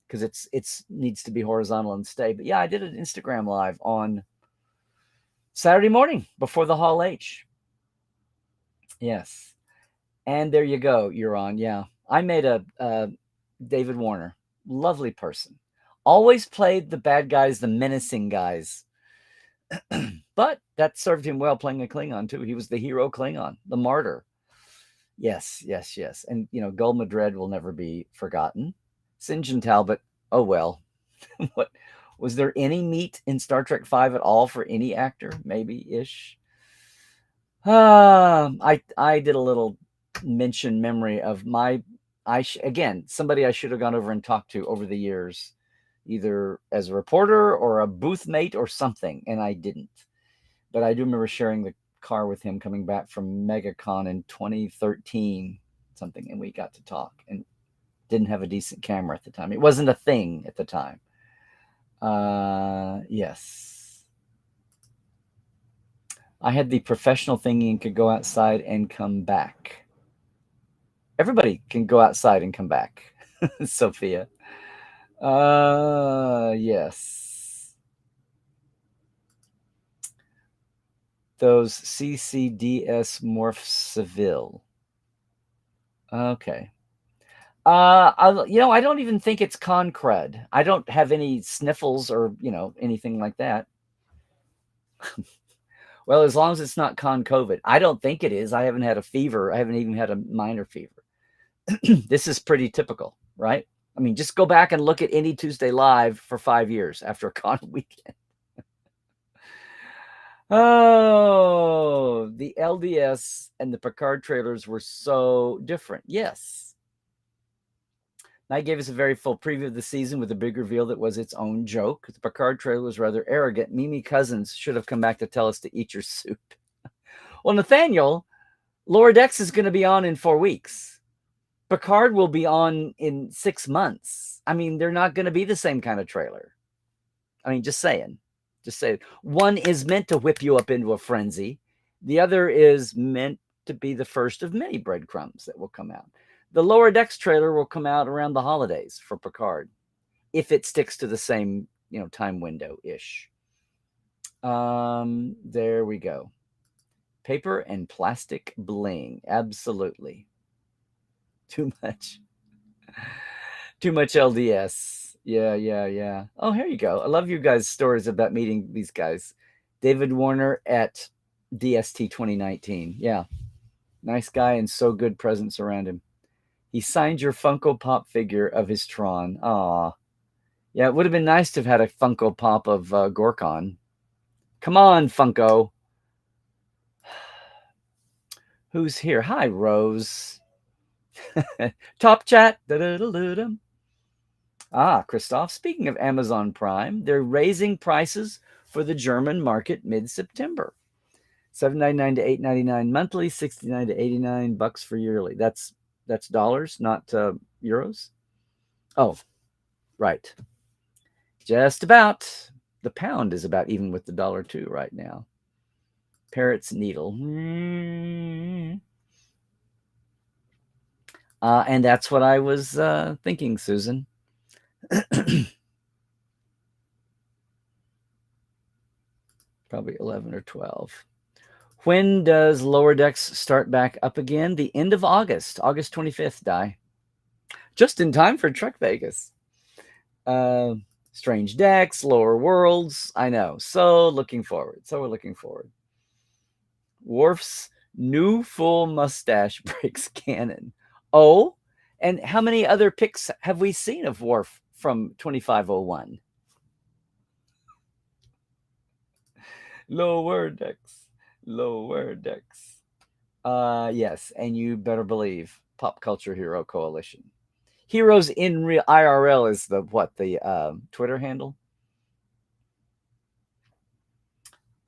because it's needs to be horizontal and stay. But yeah, I did an Instagram live on Saturday morning before the Hall H. Yes. And there you go. You're on. Yeah. I made a David Warner. Lovely person. Always played the bad guys, the menacing guys. But that served him well playing a Klingon too. He was the hero Klingon, the martyr. Yes. And, Gul Madred will never be forgotten. St. John Talbot, oh well. What was there any meat in Star Trek V at all for any actor? Maybe-ish. I did a little mention memory of somebody I should have gone over and talked to over the years, either as a reporter or a booth mate or something, and I didn't. But I do remember sharing the car with him coming back from MegaCon in 2013, something, and we got to talk and didn't have a decent camera at the time. It wasn't a thing at the time. Yes. I had the professional thingy and could go outside and come back. Everybody can go outside and come back, Sophia. Yes. those CCDS Morph Seville. Okay. I don't even think it's con crud. I don't have any sniffles or, anything like that. Well, as long as it's not con COVID. I don't think it is. I haven't had a fever. I haven't even had a minor fever. This is pretty typical, right? I mean, just go back and look at any Tuesday Live for 5 years after a con weekend. Oh, the LDS and the Picard trailers were so different. Yes. Night gave us a very full preview of the season with a big reveal that was its own joke. The Picard trailer was rather arrogant. Mimi Cousins should have come back to tell us to eat your soup. Well, Nathaniel, Lower Decks is going to be on in 4 weeks. Picard will be on in 6 months. I mean, they're not going to be the same kind of trailer. I mean, just saying. One is meant to whip you up into a frenzy. The other is meant to be the first of many breadcrumbs that will come out. The Lower Decks trailer will come out around the holidays for Picard, if it sticks to the same, time window-ish. There we go. Paper and plastic bling. Absolutely. Too much LDS. Yeah. Oh, here you go. I love you guys' stories about meeting these guys. David Warner at DST 2019. Yeah. Nice guy and so good presence around him. He signed your Funko Pop figure of his Tron. Aw. Yeah, it would have been nice to have had a Funko Pop of Gorkon. Come on, Funko. Who's here? Hi, Rose. Top chat. Christoph, speaking of Amazon Prime, they're raising prices for the German market mid-September. $7.99 to $8.99 monthly, $69 to $89 for yearly. That's dollars, not euros. Oh, right. Just about. The pound is about even with the dollar too right now. Parrot's Needle. And that's what I was thinking, Susan. Probably 11 or 12. When does Lower Decks start back up again? The end of August 25th, Di. Just in time for Trek Vegas. Strange Decks, Lower Worlds. I know. So we're looking forward. Worf's new full mustache breaks canon. Oh, and how many other pics have we seen of Worf from 2501? Lower Decks. Yes, and you better believe Pop Culture Hero Coalition. Heroes in Real IRL is the Twitter handle.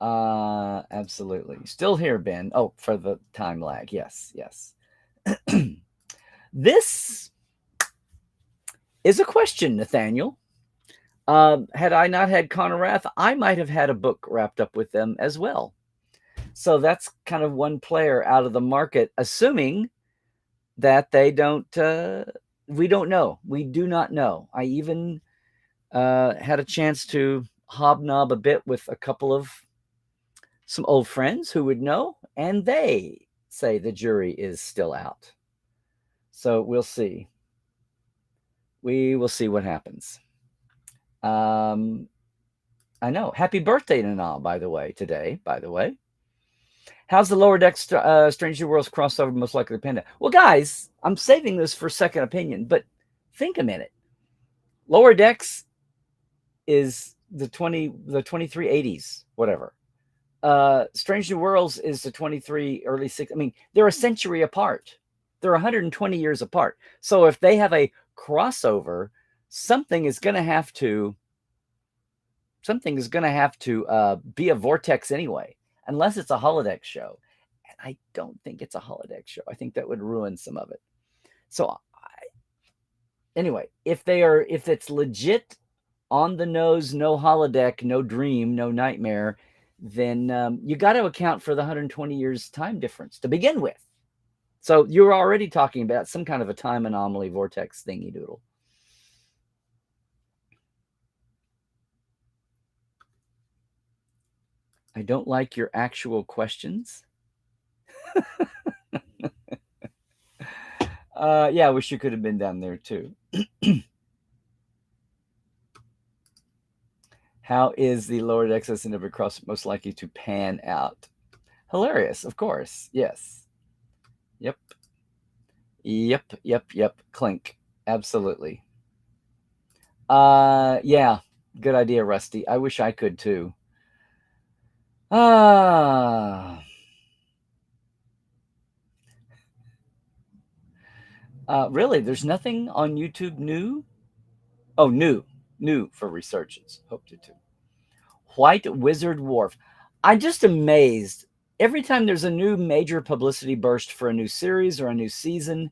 Absolutely. Still here, Ben. Oh, for the time lag. Yes. This is a question, Nathaniel. Had I not had Connor Rath, I might have had a book wrapped up with them as well. So that's kind of one player out of the market, assuming that they don't, we don't know. We do not know. I even had a chance to hobnob a bit with a couple of some old friends who would know, and they say the jury is still out. So we'll see. We will see what happens. I know. Happy birthday to Nana, by the way, today, How's the Lower Decks Strange New Worlds crossover most likely to pan out? Well, guys, I'm saving this for second opinion, but think a minute. Lower Decks is the 2380s, whatever. Strange New Worlds is the 23 early 6. I mean, they're a century apart. They're 120 years apart. So if they have a crossover, something is going to have to be a vortex anyway, unless it's a holodeck show. And I don't think it's a holodeck show. I think that would ruin some of it. So anyway, if it's legit on the nose, no holodeck, no dream, no nightmare, then you got to account for the 120 years time difference to begin with. So you're already talking about some kind of a time anomaly vortex thingy doodle. I don't like your actual questions. Yeah, I wish you could have been down there too. How is the lowered excess and every cross most likely to pan out? Hilarious, of course. Yes. Yep. Yep. Clink. Absolutely. Yeah. Good idea, Rusty. I wish I could too. Ah. Really? There's nothing on YouTube new? Oh, new for researches. Hope to too. White Wizard Wharf. I'm just amazed. Every time there's a new major publicity burst for a new series or a new season,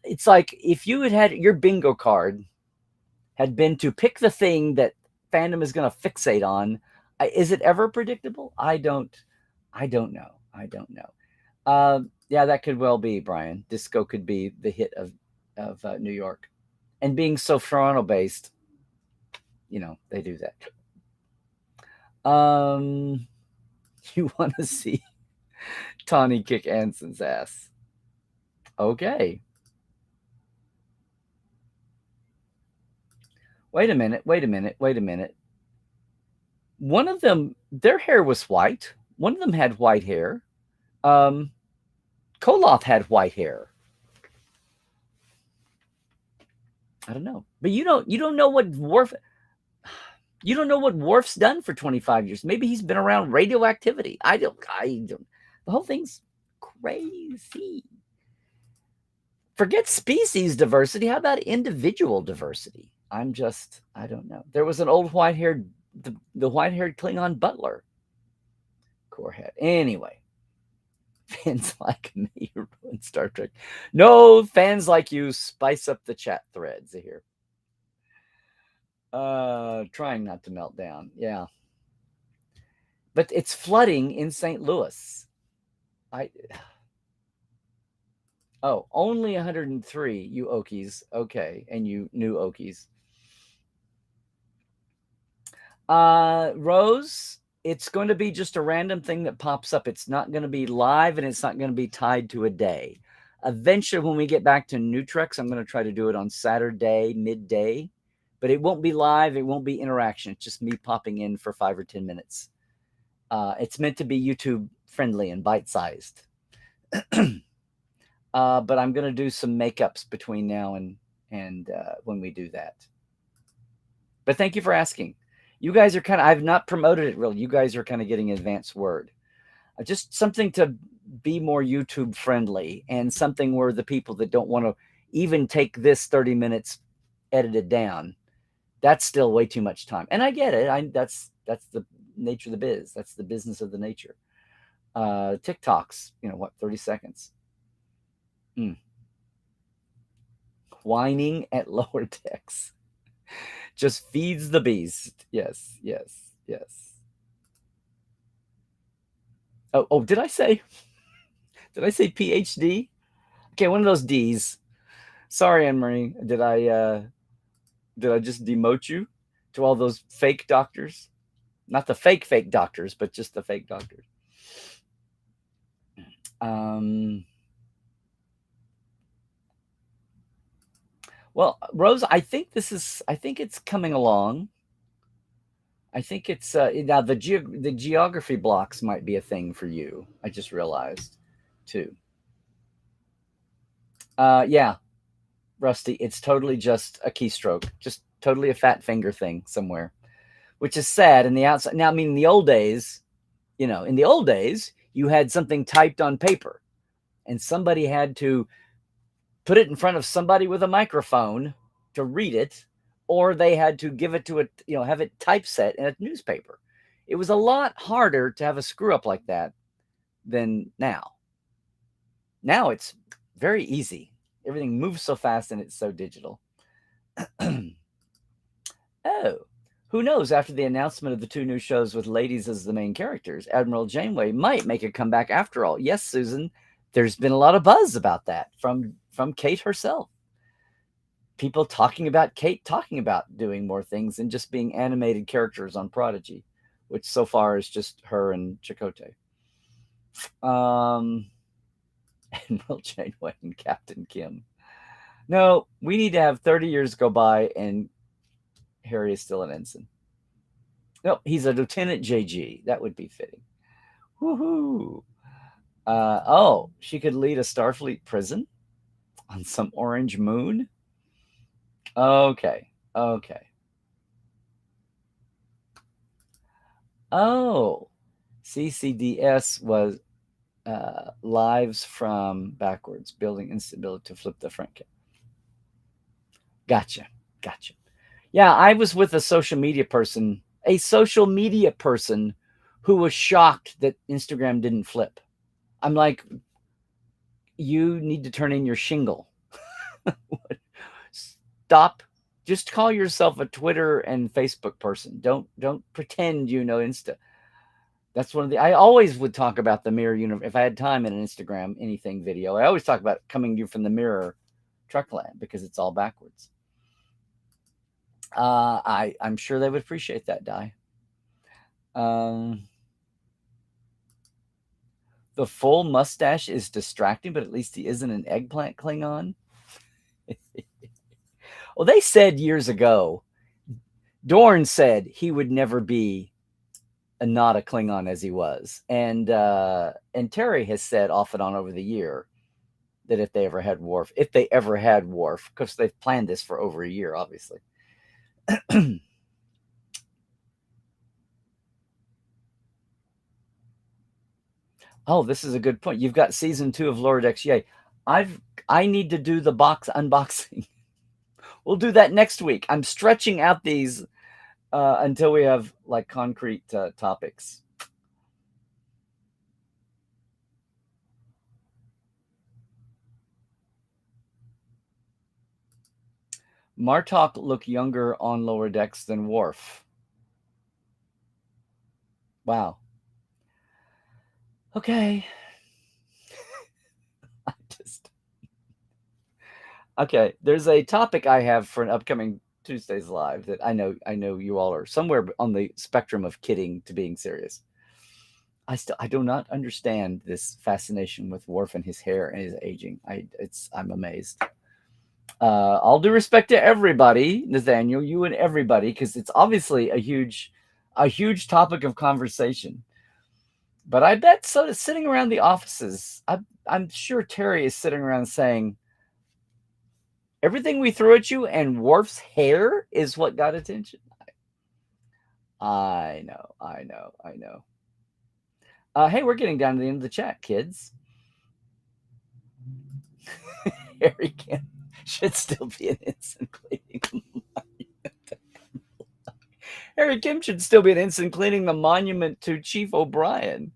it's like if you had your bingo card had been to pick the thing that fandom is going to fixate on, is it ever predictable? I don't know. Yeah, that could well be, Brian. Disco could be the hit of New York, and being so Toronto based, they do that. You want to see Tawny kick Anson's ass? Okay. Wait a minute. One of them, their hair was white. One of them had white hair. Koloth had white hair. I don't know, but you don't know what Worf. You don't know what Worf's done for 25 years. Maybe he's been around radioactivity. I don't. The whole thing's crazy. Forget species diversity. How about individual diversity? I don't know. There was an old white-haired, the white-haired Klingon butler. Corehead. Anyway, fans like me ruin Star Trek. No, fans like you spice up the chat threads here. Trying not to melt down. Yeah. But it's flooding in St. Louis. Only 103, you Okies. Okay, and you new Okies. Rose, it's going to be just a random thing that pops up. It's not going to be live, and it's not going to be tied to a day. Eventually, when we get back to New Treks, I'm going to try to do it on Saturday, midday. But it won't be live. It won't be interaction. It's just me popping in for 5 or 10 minutes. It's meant to be YouTube friendly and bite-sized. But I'm going to do some makeups between now and when we do that. But thank you for asking. You guys are I've not promoted it really. You guys are kind of getting advanced word. Just something to be more YouTube friendly, and something where the people that don't want to even take this 30 minutes edited down, that's still way too much time. And I get it. That's the nature of the biz. That's the business of the nature. TikToks, 30 seconds. Whining at lower decks just feeds the beast. Yes. Oh, did I say PhD? Okay, one of those D's. Sorry, Anne-Marie. Did I just demote you to all those fake doctors? Not the fake doctors, but just the fake doctors. Well, Rose, I think it's coming along. I think it's now the geography blocks might be a thing for you. I just realized too. Yeah, Rusty, it's totally just a keystroke, just totally a fat finger thing somewhere, which is sad. In the outside now, I mean, in the old days, you had something typed on paper, and somebody had to put it in front of somebody with a microphone to read it, or they had to give it to it, have it typeset in a newspaper. It was a lot harder to have a screw up like that than now. Now it's very easy. Everything moves so fast and it's so digital. Oh, who knows? After the announcement of the 2 new shows with ladies as the main characters, Admiral Janeway might make a comeback after all. Yes, Susan, there's been a lot of buzz about that from Kate herself. People talking about Kate talking about doing more things than just being animated characters on Prodigy. which so far is just her and Chakotay. Admiral Janeway and Captain Kim. No, we need to have 30 years go by and Harry is still an ensign. No, he's a Lieutenant JG. That would be fitting. Woohoo! Oh, she could lead a Starfleet prison on some orange moon? Okay. Oh, CCDS was lives from backwards, building instability to flip the front cap. Gotcha. Yeah, I was with a social media person who was shocked that Instagram didn't flip. I'm like, you need to turn in your shingle. Stop. Just call yourself a Twitter and Facebook person. Don't pretend you know Insta. That's one of the. I always would talk about the mirror universe if I had time in an Instagram anything video. I always talk about coming to you from the mirror Trekland because it's all backwards. I'm sure they would appreciate that, Di. The full mustache is distracting, but at least he isn't an eggplant Klingon. Well, they said years ago, Dorn said he would never be not a Klingon as he was. And Terry has said off and on over the year that if they ever had Worf, because they've planned this for over a year, obviously. Oh, this is a good point. You've got season 2 of Lower Decks. Yay. I need to do the box unboxing. We'll do that next week. I'm stretching out these until we have like concrete topics. Martok look younger on Lower Decks than Worf. Wow. Okay. Okay. There's a topic I have for an upcoming Tuesday's Live that I know you all are somewhere on the spectrum of kidding to being serious. I do not understand this fascination with Worf and his hair and his aging. I'm amazed. All due respect to everybody, Nathaniel, you and everybody, because it's obviously a huge topic of conversation. But I bet sitting around the offices, I'm sure Terry is sitting around saying, everything we threw at you and Worf's hair is what got attention. I know. Hey, we're getting down to the end of the chat, kids. Harry Kim should still be an ensign cleaning Harry Kim should still be an ensign cleaning the monument to Chief O'Brien.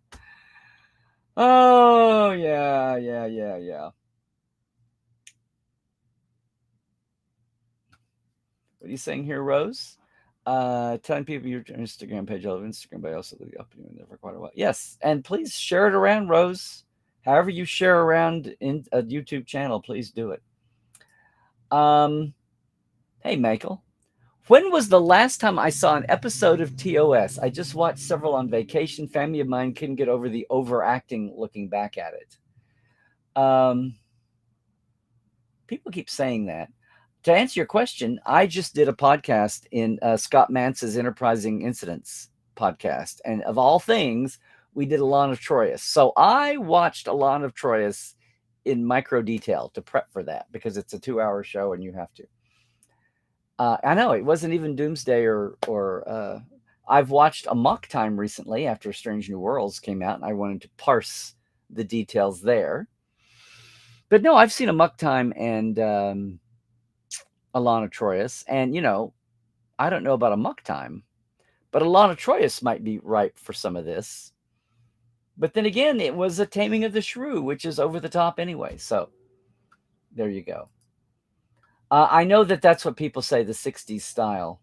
Oh, yeah. What are you saying here, Rose? Telling people your Instagram page. I love Instagram, but I also leave the opening there for quite a while. Yes, and please share it around, Rose. However you share around in a YouTube channel, please do it. Hey, Michael. When was the last time I saw an episode of TOS? I just watched several on vacation. Family of mine couldn't get over the overacting looking back at it. People keep saying that. To answer your question, I just did a podcast in Scott Mantz's Enterprising Incidents podcast. And of all things, we did Alana Troyes. So I watched Alana Troyes in micro detail to prep for that because it's a 2-hour show and you have to. I know it wasn't even Doomsday or I've watched Amok Time recently after Strange New Worlds came out and I wanted to parse the details there. But no, I've seen Amok Time and Alana Troyes. And, I don't know about Amok Time, but Alana Troyes might be ripe for some of this. But then again, it was a Taming of the Shrew, which is over the top anyway. So there you go. I know that's what people say, the 60s style.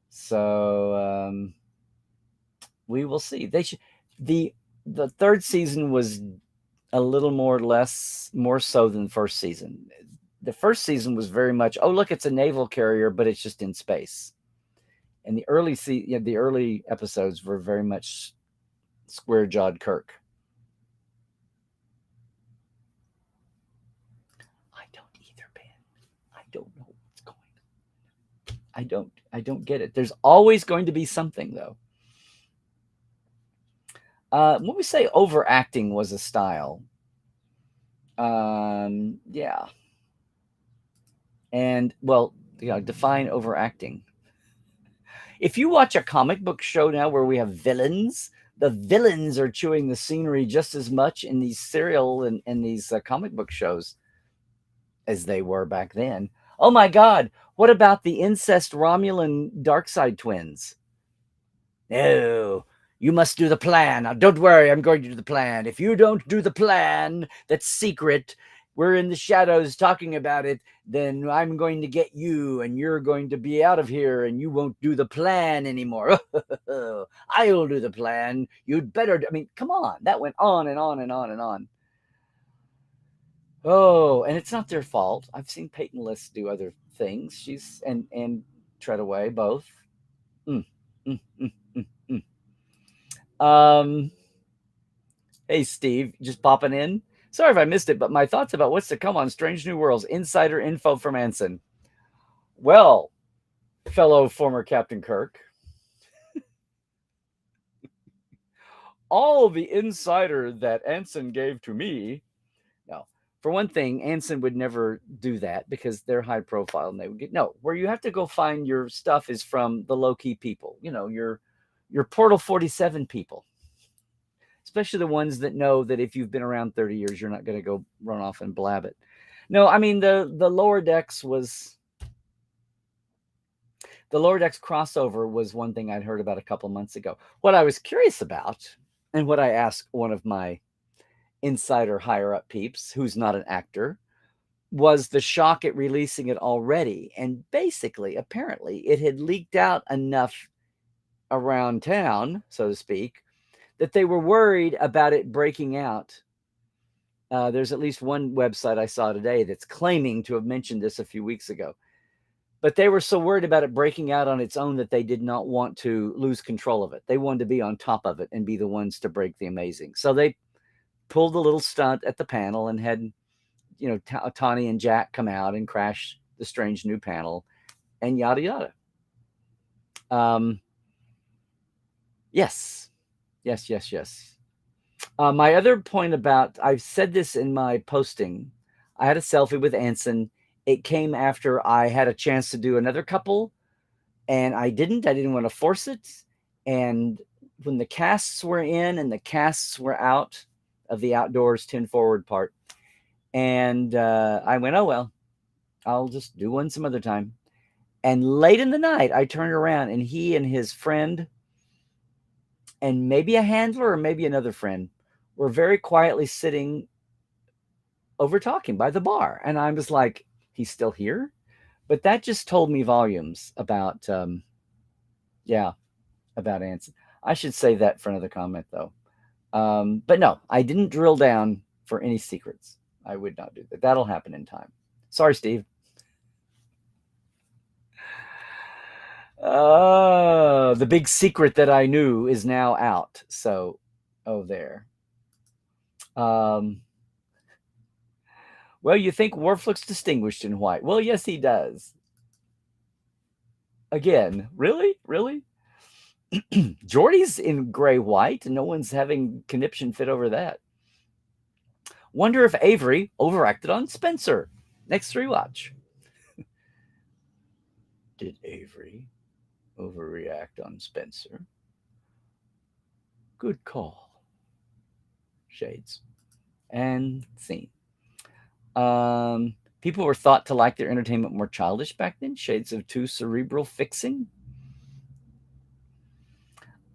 So we will see. They should. The third season was a little more so than the first season. The first season was very much, oh, look, it's a naval carrier, but it's just in space. And the early episodes were very much square-jawed Kirk. I don't either, Ben. I don't know what's going on. I don't get it. There's always going to be something, though. When we say overacting was a style, yeah. And well, define overacting. If you watch a comic book show now where we have villains, the villains are chewing the scenery just as much in these serial and these comic book shows as they were back then. Oh my God, what about the incest Romulan Darkseid twins? No, you must do the plan. Now, don't worry, I'm going to do the plan. If you don't do the plan that's secret, we're in the shadows talking about it, then I'm going to get you and you're going to be out of here and you won't do the plan anymore. I'll do the plan. You'd better. I mean, come on. That went on and on and on and on. Oh, and it's not their fault. I've seen Peyton List do other things. She's and Treadaway both. Mm, mm, mm, mm, mm. Hey, Steve, just popping in. Sorry if I missed it, but my thoughts about what's to come on Strange New Worlds. Insider info from Anson. Well, fellow former Captain Kirk, all the insider that Anson gave to me. No, for one thing, Anson would never do that because they're high profile and they would get where you have to go find your stuff is from the low key people, your Portal 47 people, especially the ones that know that if you've been around 30 years, you're not going to go run off and blab it. No, I mean, the Lower Decks crossover was one thing I'd heard about a couple months ago. What I was curious about, and what I asked one of my insider higher up peeps, who's not an actor, was the shock at releasing it already. And basically, apparently, it had leaked out enough around town, so to speak, that they were worried about it breaking out. There's at least one website I saw today that's claiming to have mentioned this a few weeks ago. But they were so worried about it breaking out on its own that they did not want to lose control of it. They wanted to be on top of it and be the ones to break the amazing. So they pulled a little stunt at the panel and had, Tawny and Jack come out and crash the Strange New panel and yada yada. Yes. My other point about, I've said this in my posting, I had a selfie with Anson. It came after I had a chance to do another couple, and I didn't want to force it. And when the casts were in and the casts were out of the outdoors 10 forward part, and I went, oh, well, I'll just do one some other time. And late in the night, I turned around and he and his friend and maybe a handler or maybe another friend were very quietly sitting over talking by the bar. And I was like, he's still here? But that just told me volumes about, about Anson. I should say that for another comment, though. But no, I didn't drill down for any secrets. I would not do that. That'll happen in time. Sorry, Steve. The big secret that I knew is now out. So, there. Well, you think Worf looks distinguished in white. Well, yes, he does. Again, really? Geordi's in gray white, and no one's having conniption fit over that. Wonder if Avery overacted on Spencer. Next rewatch. Did Avery overreact on Spencer? Good call. Shades. And scene. People were thought to like their entertainment more childish back then. Shades of too cerebral fixing.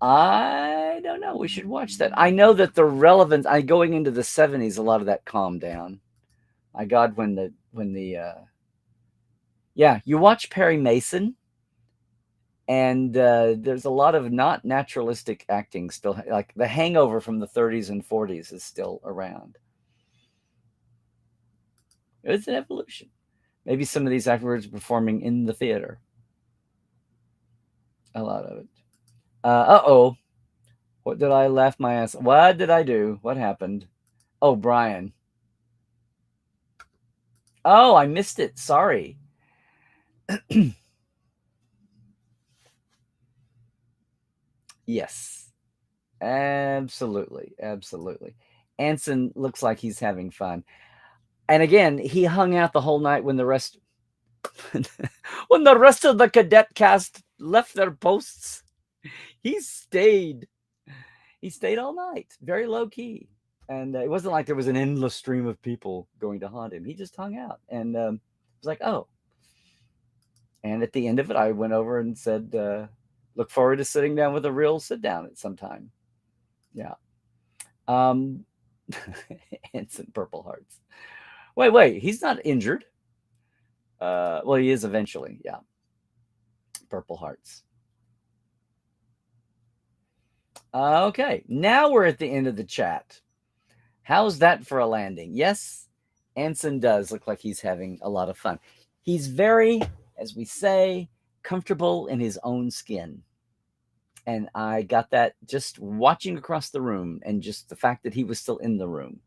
I don't know. We should watch that. I know that the relevance, going into the 70s, a lot of that calmed down. My God, you watch Perry Mason, and there's a lot of not naturalistic acting still. Like the hangover from the 30s and 40s is still around. It's an evolution. Maybe some of these actors are performing in the theater. A lot of it. Uh-oh. What did I laugh my ass? What did I do? What happened? Oh, Brian. Oh, I missed it. Sorry. Yes. Absolutely. Absolutely. Anson looks like he's having fun. And again, he hung out the whole night when the rest when the rest of the cadet cast left their posts. He stayed. He stayed all night, very low key. And it wasn't like there was an endless stream of people going to haunt him. He just hung out and was like, oh. And at the end of it, I went over and said, look forward to sitting down with a real sit down at some time. Yeah. Instant Purple Hearts. Wait, he's not injured. Well, he is eventually. Yeah. Purple Hearts. Okay, now we're at the end of the chat. How's that for a landing? Yes, Anson does look like he's having a lot of fun. He's very, as we say, comfortable in his own skin. And I got that just watching across the room and just the fact that he was still in the room.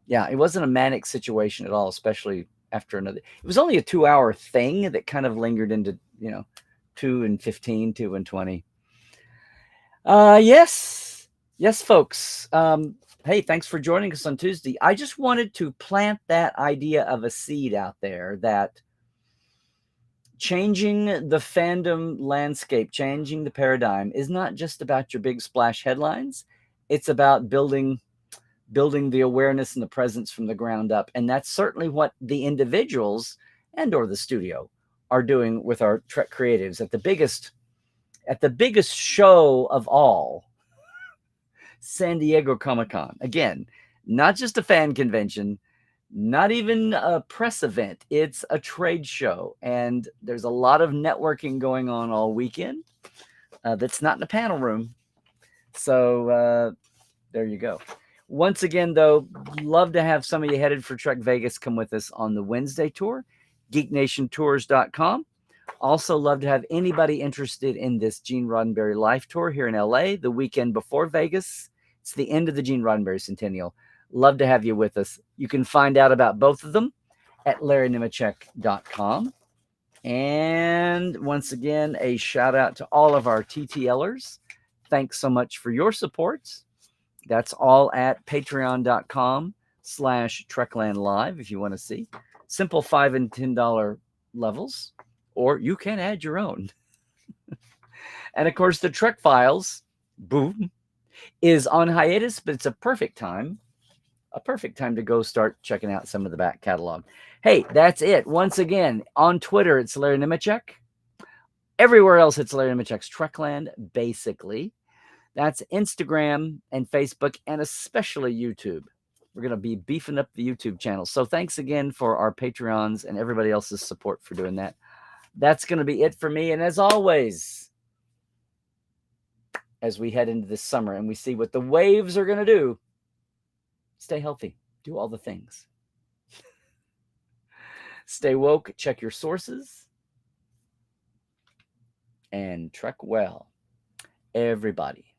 Yeah, it wasn't a manic situation at all, especially after another. It was only a 2-hour thing that kind of lingered into, 2 and 15, 2 and 20. Yes, folks. Hey, thanks for joining us on Tuesday. I just wanted to plant that idea of a seed out there that changing the fandom landscape, changing the paradigm is not just about your big splash headlines. It's about building the awareness and the presence from the ground up. And that's certainly what the individuals and or the studio are doing with our Trek creatives at the biggest show of all, San Diego Comic-Con. Again, not just a fan convention, not even a press event. It's a trade show. And there's a lot of networking going on all weekend that's not in a panel room. So there you go. Once again, though, love to have some of you headed for Trek Vegas come with us on the Wednesday tour, geeknationtours.com. Also love to have anybody interested in this Gene Roddenberry Life Tour here in LA the weekend before Vegas. It's the end of the Gene Roddenberry Centennial. Love to have you with us. You can find out about both of them at LarryNemecek.com. And once again, a shout out to all of our TTLers. Thanks so much for your support. That's all at patreon.com/Trekland Live if you want to see. Simple $5 and $10 levels, or you can add your own. And of course, the Trek Files, boom, is on hiatus, but it's a perfect time to go start checking out some of the back catalog. Hey, that's it. Once again, on Twitter, it's Larry Nemecek. Everywhere else, it's Larry Nemecek's Trekland, basically. That's Instagram and Facebook, and especially YouTube. We're going to be beefing up the YouTube channel. So thanks again for our Patreons and everybody else's support for doing that. That's going to be it for me. And as always, as we head into this summer and we see what the waves are going to do, stay healthy. Do all the things. Stay woke. Check your sources. And trek well, everybody.